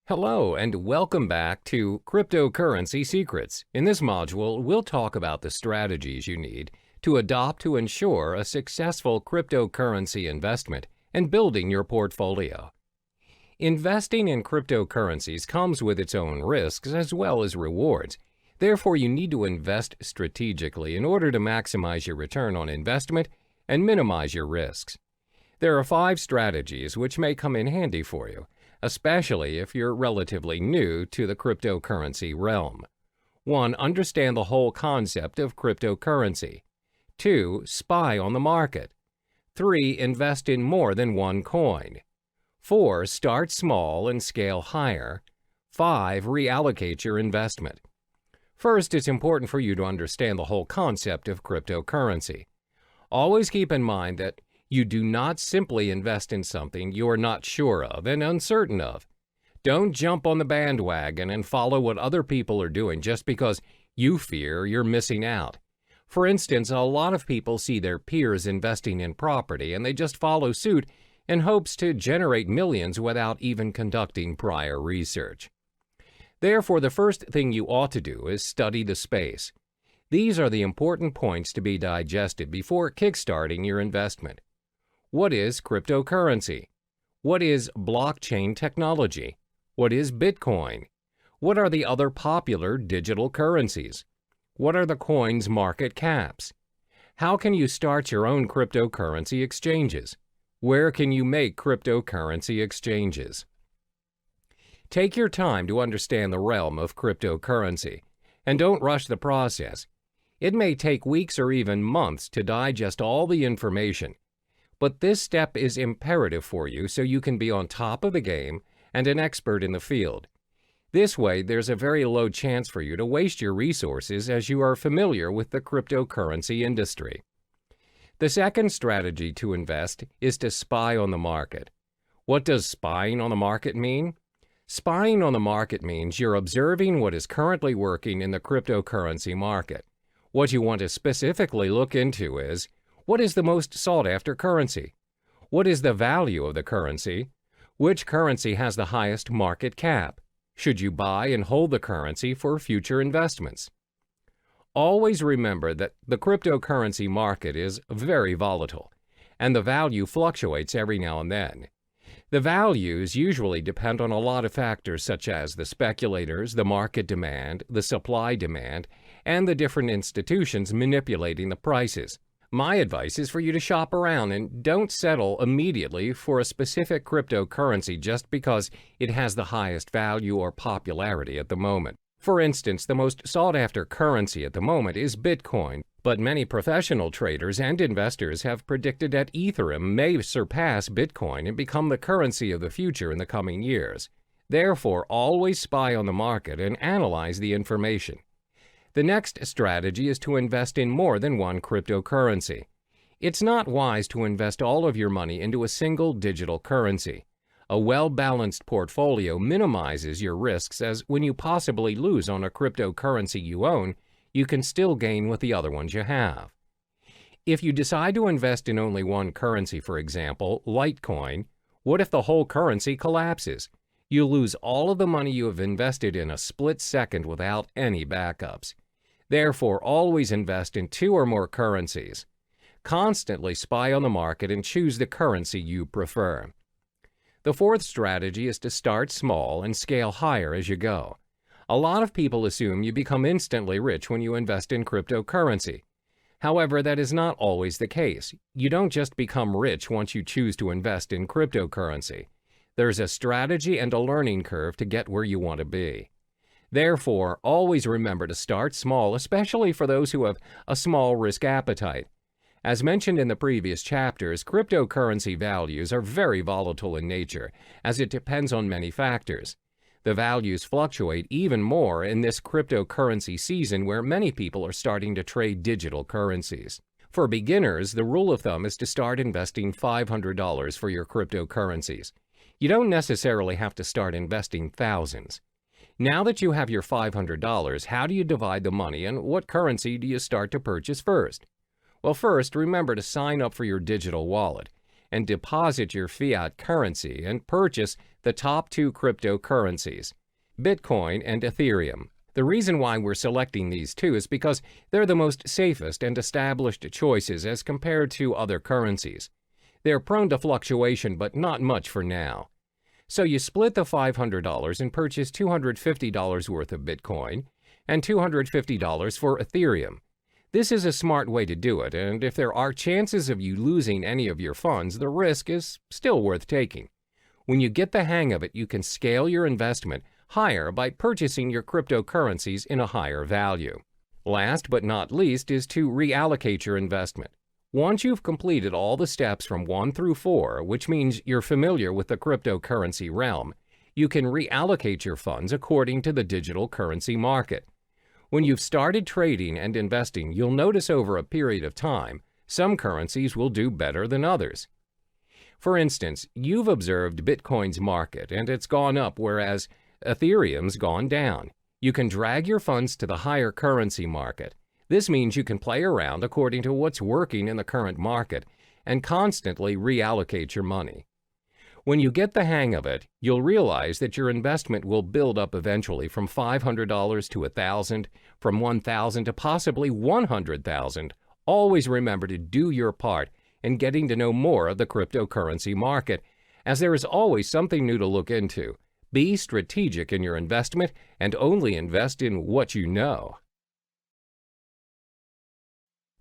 Hello and welcome back to Cryptocurrency Secrets. In this module, we'll talk about the strategies you need to adopt to ensure a successful cryptocurrency investment and building your portfolio. Investing in cryptocurrencies comes with its own risks as well as rewards. Therefore, you need to invest strategically in order to maximize your return on investment and minimize your risks. There are 5 strategies which may come in handy for you, especially if you're relatively new to the cryptocurrency realm. 1. Understand the whole concept of cryptocurrency. 2. Spy on the market. 3. Invest in more than one coin. 4. Start small and scale higher. 5. Reallocate your investment. First, it's important for you to understand the whole concept of cryptocurrency. Always keep in mind that you do not simply invest in something you are not sure of and uncertain of. Don't jump on the bandwagon and follow what other people are doing just because you fear you're missing out. For instance, a lot of people see their peers investing in property and they just follow suit in hopes to generate millions without even conducting prior research. Therefore, the first thing you ought to do is study the space. These are the important points to be digested before kickstarting your investment. What is cryptocurrency? What is blockchain technology? What is Bitcoin? What are the other popular digital currencies? What are the coins' market caps? How can you start your own cryptocurrency exchanges? Where can you make cryptocurrency exchanges? Take your time to understand the realm of cryptocurrency, and don't rush the process. It may take weeks or even months to digest all the information, but this step is imperative for you so you can be on top of the game and an expert in the field. This way, there's a very low chance for you to waste your resources as you are familiar with the cryptocurrency industry. The second strategy to invest is to spy on the market. What does spying on the market mean? Spying on the market means you're observing what is currently working in the cryptocurrency market. What you want to specifically look into is, what is the most sought-after currency? What is the value of the currency? Which currency has the highest market cap? Should you buy and hold the currency for future investments? Always remember that the cryptocurrency market is very volatile, and the value fluctuates every now and then. The values usually depend on a lot of factors such as the speculators, the market demand, the supply demand, and the different institutions manipulating the prices. My advice is for you to shop around and don't settle immediately for a specific cryptocurrency just because it has the highest value or popularity at the moment. For instance, the most sought-after currency at the moment is Bitcoin, but many professional traders and investors have predicted that Ethereum may surpass Bitcoin and become the currency of the future in the coming years. Therefore, always spy on the market and analyze the information. The next strategy is to invest in more than one cryptocurrency. It's not wise to invest all of your money into a single digital currency. A well-balanced portfolio minimizes your risks, as when you possibly lose on a cryptocurrency you own, you can still gain with the other ones you have. If you decide to invest in only one currency, for example, Litecoin, what if the whole currency collapses? You'll lose all of the money you have invested in a split second without any backups. Therefore, always invest in two or more currencies. Constantly spy on the market and choose the currency you prefer. The fourth strategy is to start small and scale higher as you go. A lot of people assume you become instantly rich when you invest in cryptocurrency. However, that is not always the case. You don't just become rich once you choose to invest in cryptocurrency. There's a strategy and a learning curve to get where you want to be. Therefore, always remember to start small, especially for those who have a small risk appetite. As mentioned in the previous chapters, cryptocurrency values are very volatile in nature, as it depends on many factors. The values fluctuate even more in this cryptocurrency season where many people are starting to trade digital currencies. For beginners, the rule of thumb is to start investing $500 for your cryptocurrencies. You don't necessarily have to start investing thousands. Now that you have your $500, how do you divide the money and what currency do you start to purchase first? Well, first, remember to sign up for your digital wallet and deposit your fiat currency and purchase the top two cryptocurrencies, Bitcoin and Ethereum. The reason why we're selecting these two is because they're the most safest and established choices as compared to other currencies. They're prone to fluctuation, but not much for now. So you split the $500 and purchase $250 worth of Bitcoin and $250 for Ethereum. This is a smart way to do it, and if there are chances of you losing any of your funds, the risk is still worth taking. When you get the hang of it, you can scale your investment higher by purchasing your cryptocurrencies in a higher value. Last but not least is to reallocate your investment. Once you've completed all the steps from 1 through 4, which means you're familiar with the cryptocurrency realm, you can reallocate your funds according to the digital currency market. When you've started trading and investing, you'll notice over a period of time, some currencies will do better than others. For instance, you've observed Bitcoin's market and it's gone up, whereas Ethereum's gone down. You can drag your funds to the higher currency market. This means you can play around according to what's working in the current market and constantly reallocate your money. When you get the hang of it, you'll realize that your investment will build up eventually from $500 to $1,000, from $1,000 to possibly $100,000. Always remember to do your part in getting to know more of the cryptocurrency market, as there is always something new to look into. Be strategic in your investment and only invest in what you know.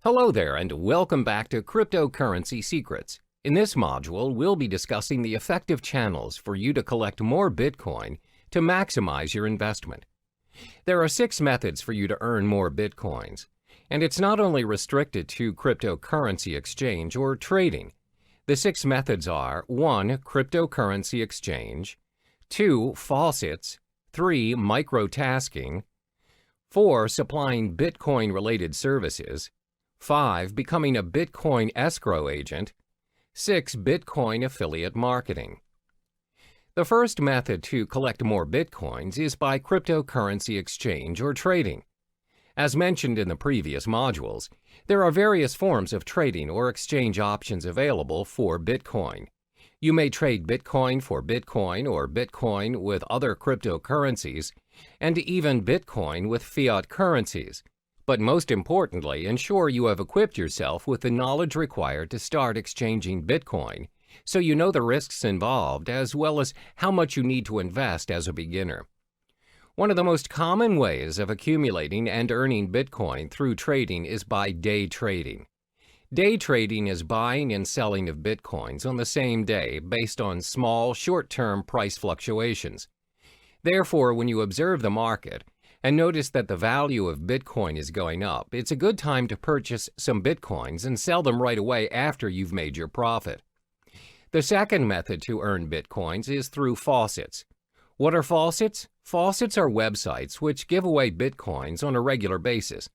Hello there, and welcome back to Cryptocurrency Secrets. In this module, we'll be discussing the effective channels for you to collect more Bitcoin to maximize your investment. There are 6 methods for you to earn more Bitcoins, and it's not only restricted to cryptocurrency exchange or trading. The 6 methods are 1. Cryptocurrency exchange, 2. Faucets, 3. Microtasking, 4. Supplying Bitcoin-related services, 5. Becoming a Bitcoin escrow agent, 6. Bitcoin affiliate marketing. The first method to collect more Bitcoins is by cryptocurrency exchange or trading. As mentioned in the previous modules, there are various forms of trading or exchange options available for Bitcoin. You may trade Bitcoin for Bitcoin or Bitcoin with other cryptocurrencies, and even Bitcoin with fiat currencies. But most importantly, ensure you have equipped yourself with the knowledge required to start exchanging Bitcoin, so you know the risks involved as well as how much you need to invest as a beginner. One of the most common ways of accumulating and earning Bitcoin through trading is by day trading. Day trading is buying and selling of Bitcoins on the same day based on small, short-term price fluctuations. Therefore, when you observe the market and notice that the value of Bitcoin is going up, it's a good time to purchase some Bitcoins and sell them right away after you've made your profit. The second method to earn Bitcoins is through faucets. What are faucets? Faucets are websites which give away Bitcoins on a regular basis.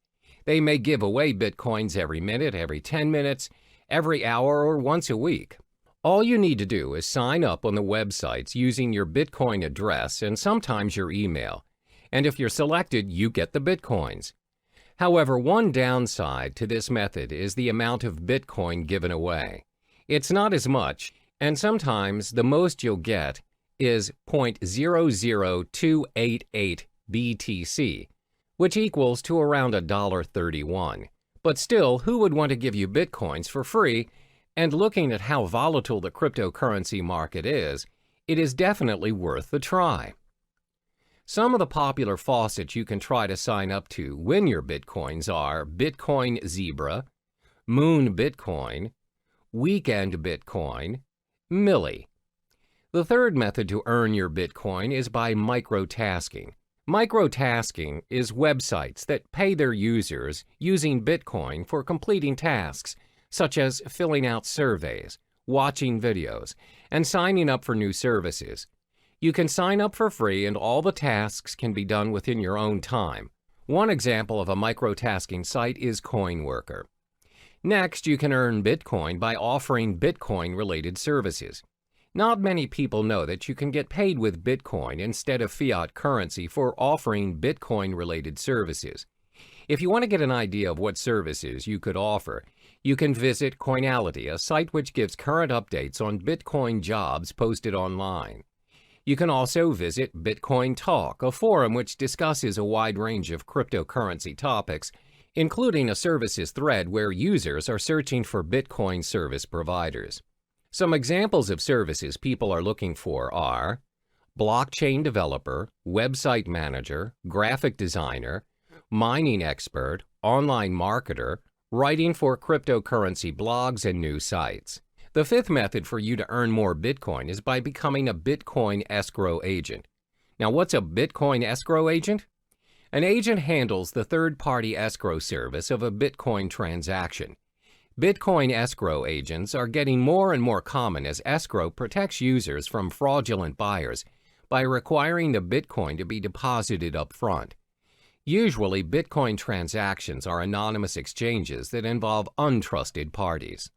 They may give away Bitcoins every minute, every 10 minutes, every hour, or once a week. All you need to do is sign up on the websites using your Bitcoin address and sometimes your email. And if you're selected, you get the Bitcoins. However, one downside to this method is the amount of Bitcoin given away. It's not as much, and sometimes the most you'll get is 0.00288 BTC, which equals to around $1.31. But still, who would want to give you Bitcoins for free? And looking at how volatile the cryptocurrency market is, it is definitely worth the try. Some of the popular faucets you can try to sign up to win your Bitcoins are Bitcoin Zebra, Moon Bitcoin, Weekend Bitcoin, Millie. The third method to earn your Bitcoin is by microtasking. Microtasking is websites that pay their users using Bitcoin for completing tasks, such as filling out surveys, watching videos, and signing up for new services. You can sign up for free and all the tasks can be done within your own time. One example of a microtasking site is CoinWorker. Next, you can earn Bitcoin by offering Bitcoin-related services. Not many people know that you can get paid with Bitcoin instead of fiat currency for offering Bitcoin-related services. If you want to get an idea of what services you could offer, you can visit Coinality, a site which gives current updates on Bitcoin jobs posted online. You can also visit Bitcoin Talk, a forum which discusses a wide range of cryptocurrency topics, including a services thread where users are searching for Bitcoin service providers. Some examples of services people are looking for are blockchain developer, website manager, graphic designer, mining expert, online marketer, writing for cryptocurrency blogs and new sites. The fifth method for you to earn more Bitcoin is by becoming a Bitcoin escrow agent. Now, what's a Bitcoin escrow agent? An agent handles the third-party escrow service of a Bitcoin transaction. Bitcoin escrow agents are getting more and more common as escrow protects users from fraudulent buyers by requiring the Bitcoin to be deposited up front. Usually, Bitcoin transactions are anonymous exchanges that involve untrusted parties.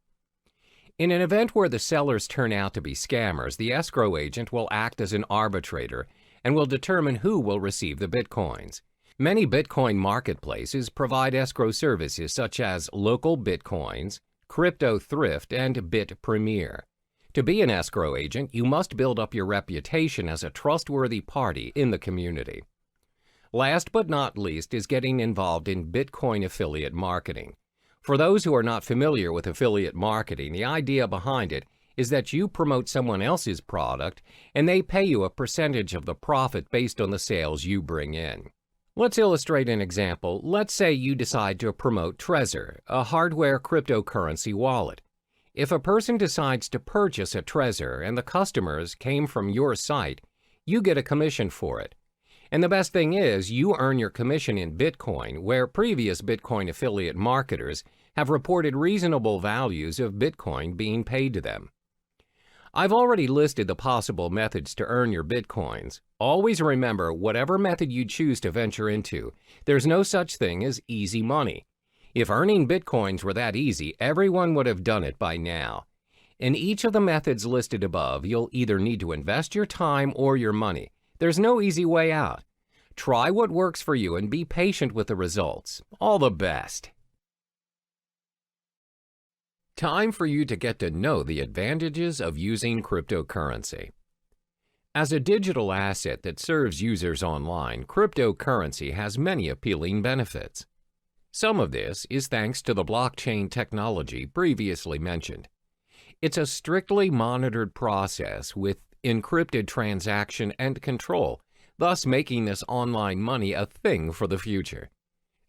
In an event where the sellers turn out to be scammers, the escrow agent will act as an arbitrator and will determine who will receive the Bitcoins. Many Bitcoin marketplaces provide escrow services such as Local Bitcoins, Crypto Thrift, and Bit Premier. To be an escrow agent, you must build up your reputation as a trustworthy party in the community. Last but not least is getting involved in Bitcoin affiliate marketing. For those who are not familiar with affiliate marketing, the idea behind it is that you promote someone else's product and they pay you a percentage of the profit based on the sales you bring in. Let's illustrate an example. Let's say you decide to promote Trezor, a hardware cryptocurrency wallet. If a person decides to purchase a Trezor and the customers came from your site, you get a commission for it. And the best thing is, you earn your commission in Bitcoin, where previous Bitcoin affiliate marketers have reported reasonable values of Bitcoin being paid to them. I've already listed the possible methods to earn your Bitcoins. Always remember, whatever method you choose to venture into, there's no such thing as easy money. If earning Bitcoins were that easy, everyone would have done it by now. In each of the methods listed above, you'll either need to invest your time or your money. There's no easy way out. Try what works for you and be patient with the results. All the best. Time for you to get to know the advantages of using cryptocurrency. As a digital asset that serves users online, cryptocurrency has many appealing benefits. Some of this is thanks to the blockchain technology previously mentioned. It's a strictly monitored process with encrypted transaction and control, thus making this online money a thing for the future.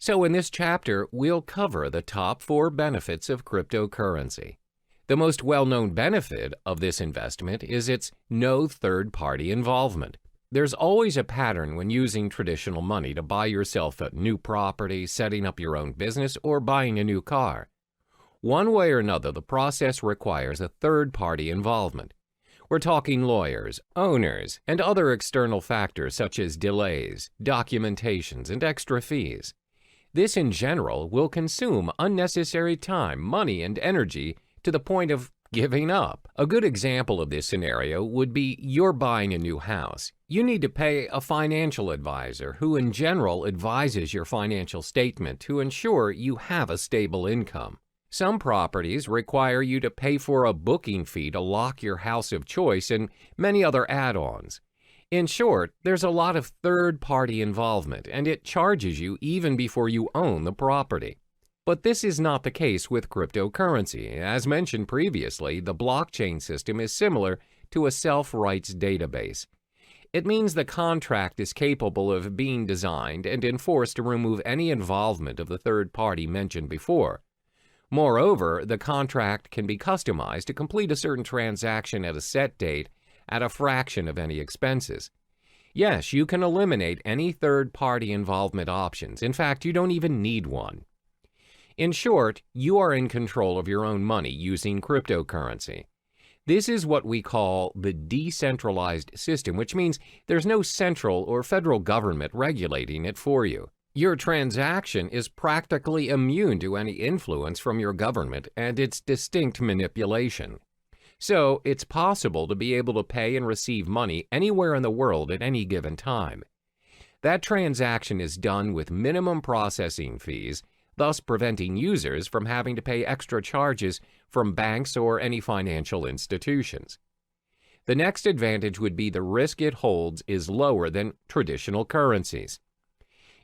So in this chapter, we'll cover the top 4 benefits of cryptocurrency. The most well-known benefit of this investment is its no third-party involvement. There's always a pattern when using traditional money to buy yourself a new property, setting up your own business, or buying a new car. One way or another, the process requires a third-party involvement. We're talking lawyers, owners, and other external factors such as delays, documentations, and extra fees. This, in general, will consume unnecessary time, money, and energy to the point of giving up. A good example of this scenario would be you're buying a new house. You need to pay a financial advisor who, in general, advises your financial statement to ensure you have a stable income. Some properties require you to pay for a booking fee to lock your house of choice and many other add-ons. In short, there's a lot of third-party involvement, and it charges you even before you own the property. But this is not the case with cryptocurrency. As mentioned previously, the blockchain system is similar to a self-rights database. It means the contract is capable of being designed and enforced to remove any involvement of the third party mentioned before. Moreover, the contract can be customized to complete a certain transaction at a set date at a fraction of any expenses. Yes, you can eliminate any third-party involvement options. In fact, you don't even need one. In short, you are in control of your own money using cryptocurrency. This is what we call the decentralized system, which means there's no central or federal government regulating it for you. Your transaction is practically immune to any influence from your government and its distinct manipulation. So, it's possible to be able to pay and receive money anywhere in the world at any given time. That transaction is done with minimum processing fees, thus preventing users from having to pay extra charges from banks or any financial institutions. The next advantage would be the risk it holds is lower than traditional currencies.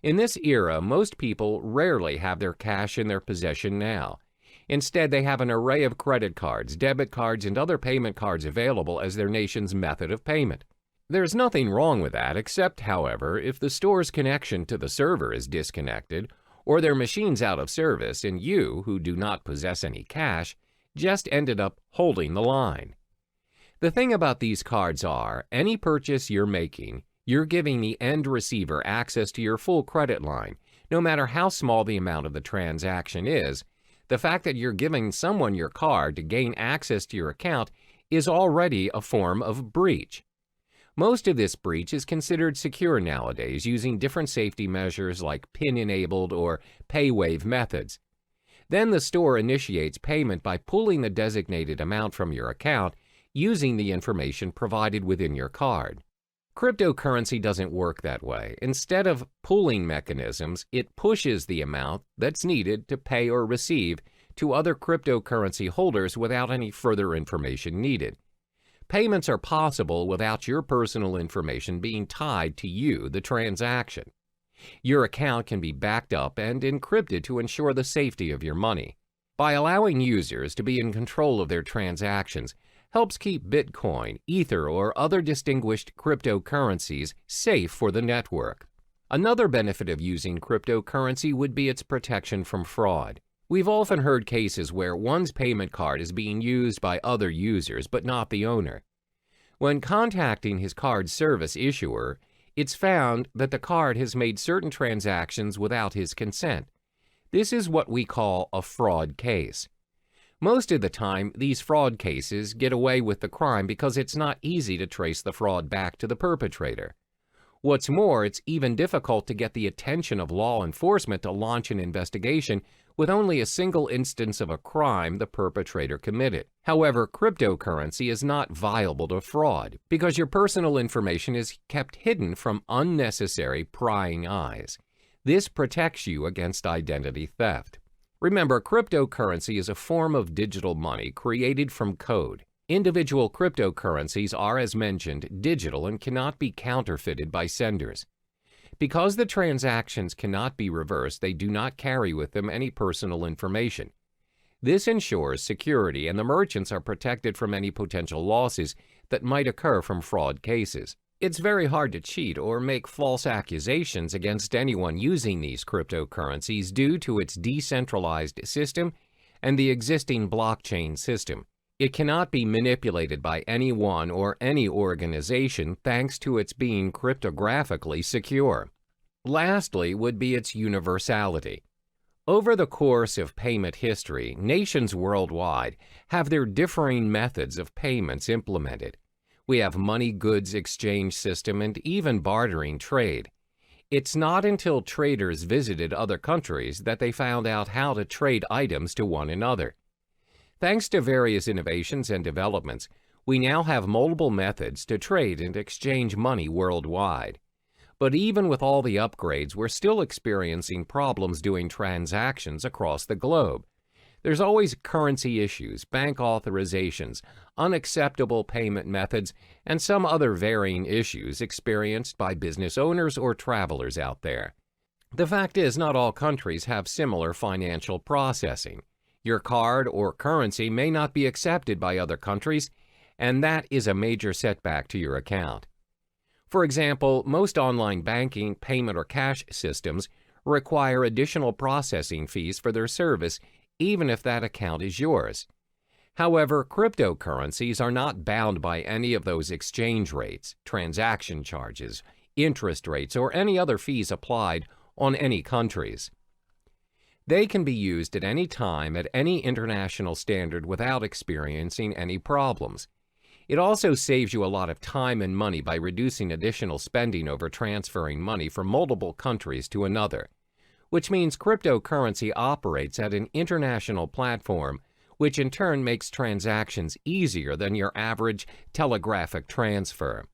In this era, most people rarely have their cash in their possession now. Instead, they have an array of credit cards, debit cards, and other payment cards available as their nation's method of payment. There's nothing wrong with that, except, however, if the store's connection to the server is disconnected, or their machine's out of service, and you, who do not possess any cash, just ended up holding the line. The thing about these cards are, any purchase you're making, you're giving the end receiver access to your full credit line, no matter how small the amount of the transaction is. The fact that you're giving someone your card to gain access to your account is already a form of breach. Most of this breach is considered secure nowadays using different safety measures like PIN-enabled or pay-wave methods. Then the store initiates payment by pulling the designated amount from your account using the information provided within your card. Cryptocurrency doesn't work that way. Instead of pooling mechanisms, it pushes the amount that's needed to pay or receive to other cryptocurrency holders without any further information needed. Payments are possible without your personal information being tied to you, the transaction. Your account can be backed up and encrypted to ensure the safety of your money. By allowing users to be in control of their transactions, helps keep Bitcoin, Ether, or other distinguished cryptocurrencies safe for the network. Another benefit of using cryptocurrency would be its protection from fraud. We've often heard cases where one's payment card is being used by other users, but not the owner. When contacting his card service issuer, it's found that the card has made certain transactions without his consent. This is what we call a fraud case. Most of the time, these fraud cases get away with the crime because it's not easy to trace the fraud back to the perpetrator. What's more, it's even difficult to get the attention of law enforcement to launch an investigation with only a single instance of a crime the perpetrator committed. However, cryptocurrency is not viable to fraud because your personal information is kept hidden from unnecessary prying eyes. This protects you against identity theft. Remember, cryptocurrency is a form of digital money created from code. Individual cryptocurrencies are, as mentioned, digital and cannot be counterfeited by senders. Because the transactions cannot be reversed, they do not carry with them any personal information. This ensures security, and the merchants are protected from any potential losses that might occur from fraud cases. It's very hard to cheat or make false accusations against anyone using these cryptocurrencies due to its decentralized system and the existing blockchain system. It cannot be manipulated by anyone or any organization thanks to its being cryptographically secure. Lastly would be its universality. Over the course of payment history, nations worldwide have their differing methods of payments implemented. We have money goods exchange system and even bartering trade. It's not until traders visited other countries that they found out how to trade items to one another. Thanks to various innovations and developments, we now have multiple methods to trade and exchange money worldwide. But even with all the upgrades, we're still experiencing problems doing transactions across the globe. There's always currency issues, bank authorizations, unacceptable payment methods, and some other varying issues experienced by business owners or travelers out there. The fact is, not all countries have similar financial processing. Your card or currency may not be accepted by other countries, and that is a major setback to your account. For example, most online banking, payment, or cash systems require additional processing fees for their service, even if that account is yours. However, cryptocurrencies are not bound by any of those exchange rates, transaction charges, interest rates, or any other fees applied on any countries. They can be used at any time at any international standard without experiencing any problems. It also saves you a lot of time and money by reducing additional spending over transferring money from multiple countries to another, which means cryptocurrency operates at an international platform, which in turn makes transactions easier than your average telegraphic transfer.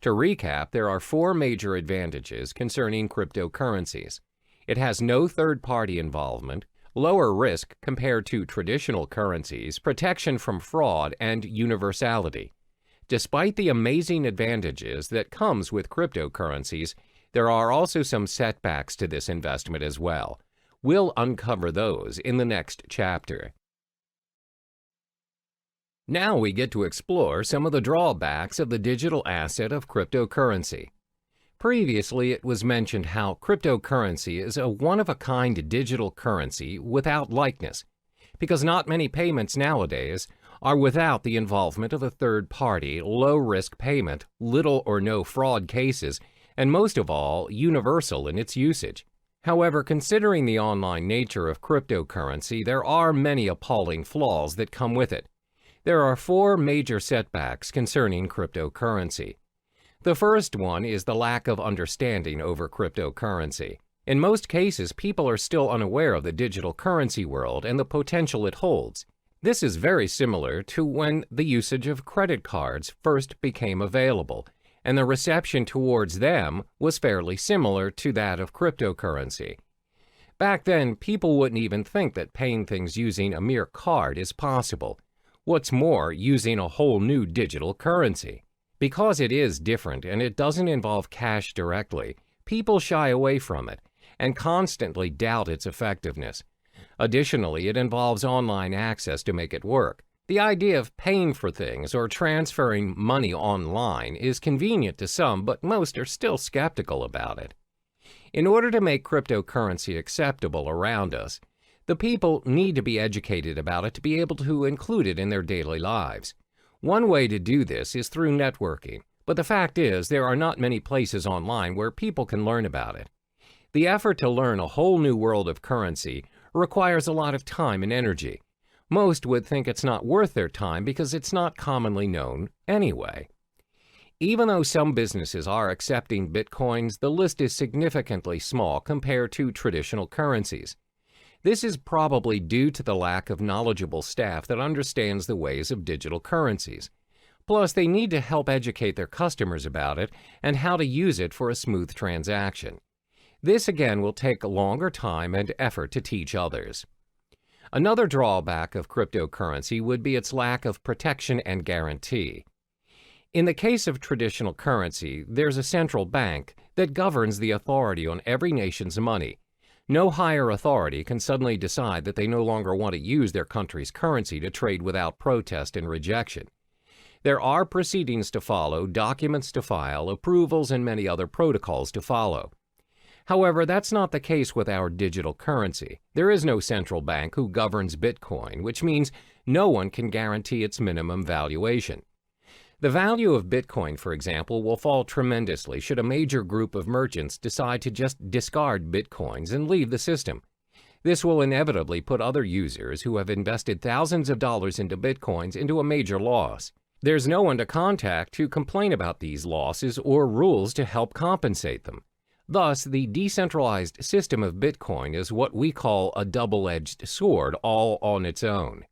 To recap, there are 4 major advantages concerning cryptocurrencies. It has no third-party involvement, lower risk compared to traditional currencies, protection from fraud, and universality. Despite the amazing advantages that comes with cryptocurrencies, there are also some setbacks to this investment as well. We'll uncover those in the next chapter. Now we get to explore some of the drawbacks of the digital asset of cryptocurrency. Previously, it was mentioned how cryptocurrency is a one-of-a-kind digital currency without likeness, because not many payments nowadays are without the involvement of a third-party, low-risk payment, little or no fraud cases, and most of all, universal in its usage. However, considering the online nature of cryptocurrency, there are many appalling flaws that come with it. There are 4 major setbacks concerning cryptocurrency. The first one is the lack of understanding over cryptocurrency. In most cases, people are still unaware of the digital currency world and the potential it holds. This is very similar to when the usage of credit cards first became available, and the reception towards them was fairly similar to that of cryptocurrency. Back then, people wouldn't even think that paying things using a mere card is possible. What's more, using a whole new digital currency. Because it is different and it doesn't involve cash directly, people shy away from it and constantly doubt its effectiveness. Additionally, it involves online access to make it work. The idea of paying for things or transferring money online is convenient to some, but most are still skeptical about it. In order to make cryptocurrency acceptable around us, the people need to be educated about it to be able to include it in their daily lives. One way to do this is through networking, but the fact is there are not many places online where people can learn about it. The effort to learn a whole new world of currency requires a lot of time and energy. Most would think it's not worth their time because it's not commonly known anyway. Even though some businesses are accepting bitcoins, the list is significantly small compared to traditional currencies. This is probably due to the lack of knowledgeable staff that understands the ways of digital currencies. Plus, they need to help educate their customers about it and how to use it for a smooth transaction. This again will take a longer time and effort to teach others. Another drawback of cryptocurrency would be its lack of protection and guarantee. In the case of traditional currency, there's a central bank that governs the authority on every nation's money. No higher authority can suddenly decide that they no longer want to use their country's currency to trade without protest and rejection. There are proceedings to follow, documents to file, approvals, and many other protocols to follow. However, that's not the case with our digital currency. There is no central bank who governs Bitcoin, which means no one can guarantee its minimum valuation. The value of Bitcoin, for example, will fall tremendously should a major group of merchants decide to just discard Bitcoins and leave the system. This will inevitably put other users who have invested thousands of dollars into Bitcoins into a major loss. There's no one to contact to complain about these losses or rules to help compensate them. Thus, the decentralized system of Bitcoin is what we call a double-edged sword all on its own.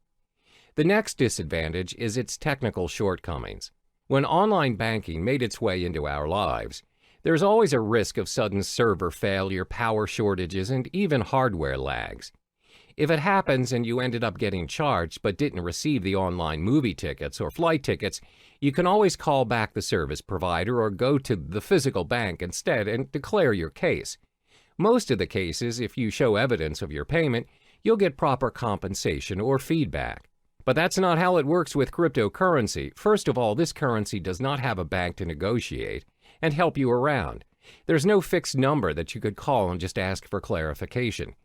The next disadvantage is its technical shortcomings. When online banking made its way into our lives, there's always a risk of sudden server failure, power shortages, and even hardware lags. If it happens and you ended up getting charged but didn't receive the online movie tickets or flight tickets, you can always call back the service provider or go to the physical bank instead and declare your case. Most of the cases, if you show evidence of your payment, you'll get proper compensation or feedback. But that's not how it works with cryptocurrency. First of all, this currency does not have a bank to negotiate and help you around. There's no fixed number that you could call and just ask for clarification.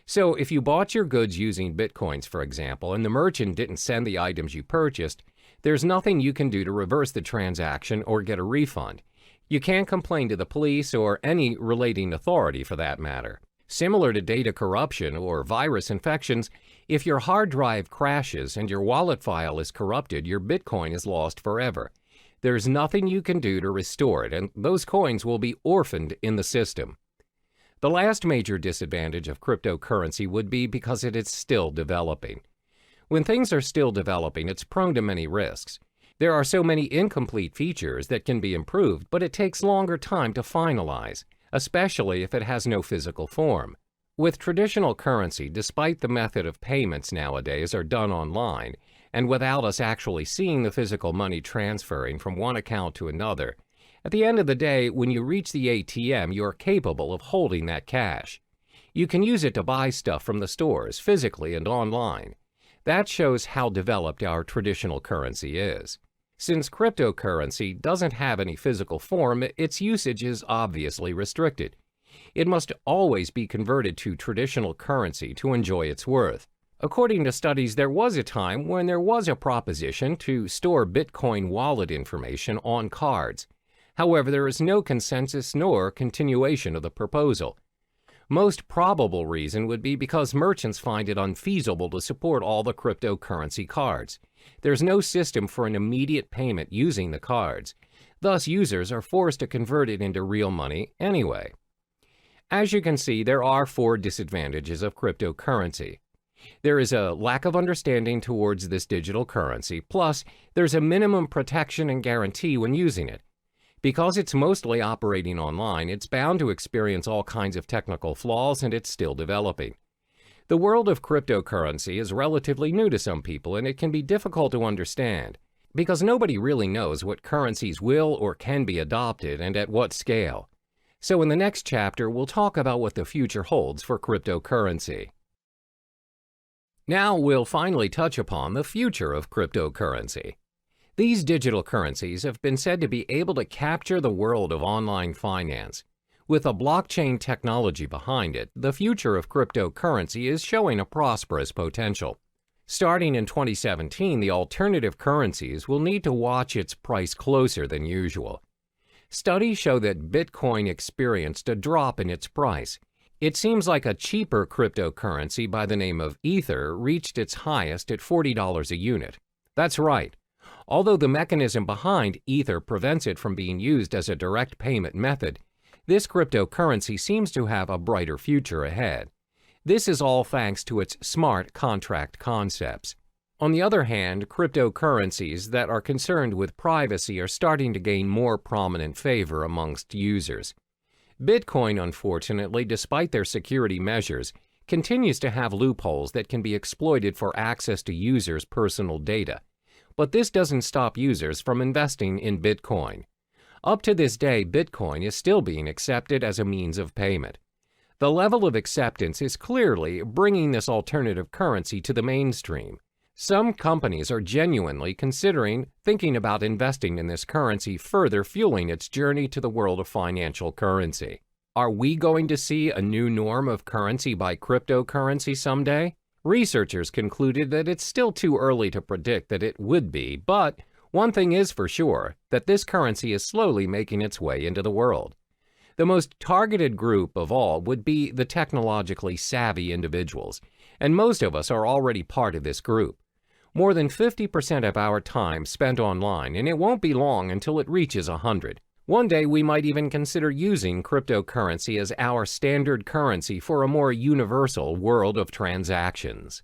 So if you bought your goods using Bitcoins, for example, and the merchant didn't send the items you purchased, there's nothing you can do to reverse the transaction or get a refund. You can't complain to the police or any relating authority for that matter. Similar to data corruption or virus infections, if your hard drive crashes and your wallet file is corrupted, your Bitcoin is lost forever. There's nothing you can do to restore it, and those coins will be orphaned in the system. The last major disadvantage of cryptocurrency would be because it is still developing. When things are still developing, it's prone to many risks. There are so many incomplete features that can be improved, but it takes longer time to finalize, especially if it has no physical form. With traditional currency, despite the method of payments nowadays are done online, and without us actually seeing the physical money transferring from one account to another, at the end of the day, when you reach the ATM, you are capable of holding that cash. You can use it to buy stuff from the stores, physically and online. That shows how developed our traditional currency is. Since cryptocurrency doesn't have any physical form, its usage is obviously restricted. It must always be converted to traditional currency to enjoy its worth. According to studies, there was a time when there was a proposition to store Bitcoin wallet information on cards. However, there is no consensus nor continuation of the proposal. Most probable reason would be because merchants find it unfeasible to support all the cryptocurrency cards. There's no system for an immediate payment using the cards. Thus, users are forced to convert it into real money anyway. As you can see, there are 4 disadvantages of cryptocurrency. There is a lack of understanding towards this digital currency, plus there's a minimum protection and guarantee when using it. Because it's mostly operating online, it's bound to experience all kinds of technical flaws, and it's still developing. The world of cryptocurrency is relatively new to some people, and it can be difficult to understand, because nobody really knows what currencies will or can be adopted and at what scale. So in the next chapter, we'll talk about what the future holds for cryptocurrency. Now we'll finally touch upon the future of cryptocurrency. These digital currencies have been said to be able to capture the world of online finance. With a blockchain technology behind it, the future of cryptocurrency is showing a prosperous potential. Starting in 2017, the alternative currencies will need to watch its price closer than usual. Studies show that Bitcoin experienced a drop in its price. It seems like a cheaper cryptocurrency by the name of Ether reached its highest at $40 a unit. That's right. Although the mechanism behind Ether prevents it from being used as a direct payment method, this cryptocurrency seems to have a brighter future ahead. This is all thanks to its smart contract concepts. On the other hand, cryptocurrencies that are concerned with privacy are starting to gain more prominent favor amongst users. Bitcoin, unfortunately, despite their security measures, continues to have loopholes that can be exploited for access to users' personal data. But this doesn't stop users from investing in Bitcoin. Up to this day, Bitcoin is still being accepted as a means of payment. The level of acceptance is clearly bringing this alternative currency to the mainstream. Some companies are genuinely thinking about investing in this currency, further fueling its journey to the world of financial currency. Are we going to see a new norm of currency by cryptocurrency someday? Researchers concluded that it's still too early to predict that it would be, but one thing is for sure, that this currency is slowly making its way into the world. The most targeted group of all would be the technologically savvy individuals, and most of us are already part of this group. More than 50% of our time spent online, and it won't be long until it reaches 100. One day we might even consider using cryptocurrency as our standard currency for a more universal world of transactions.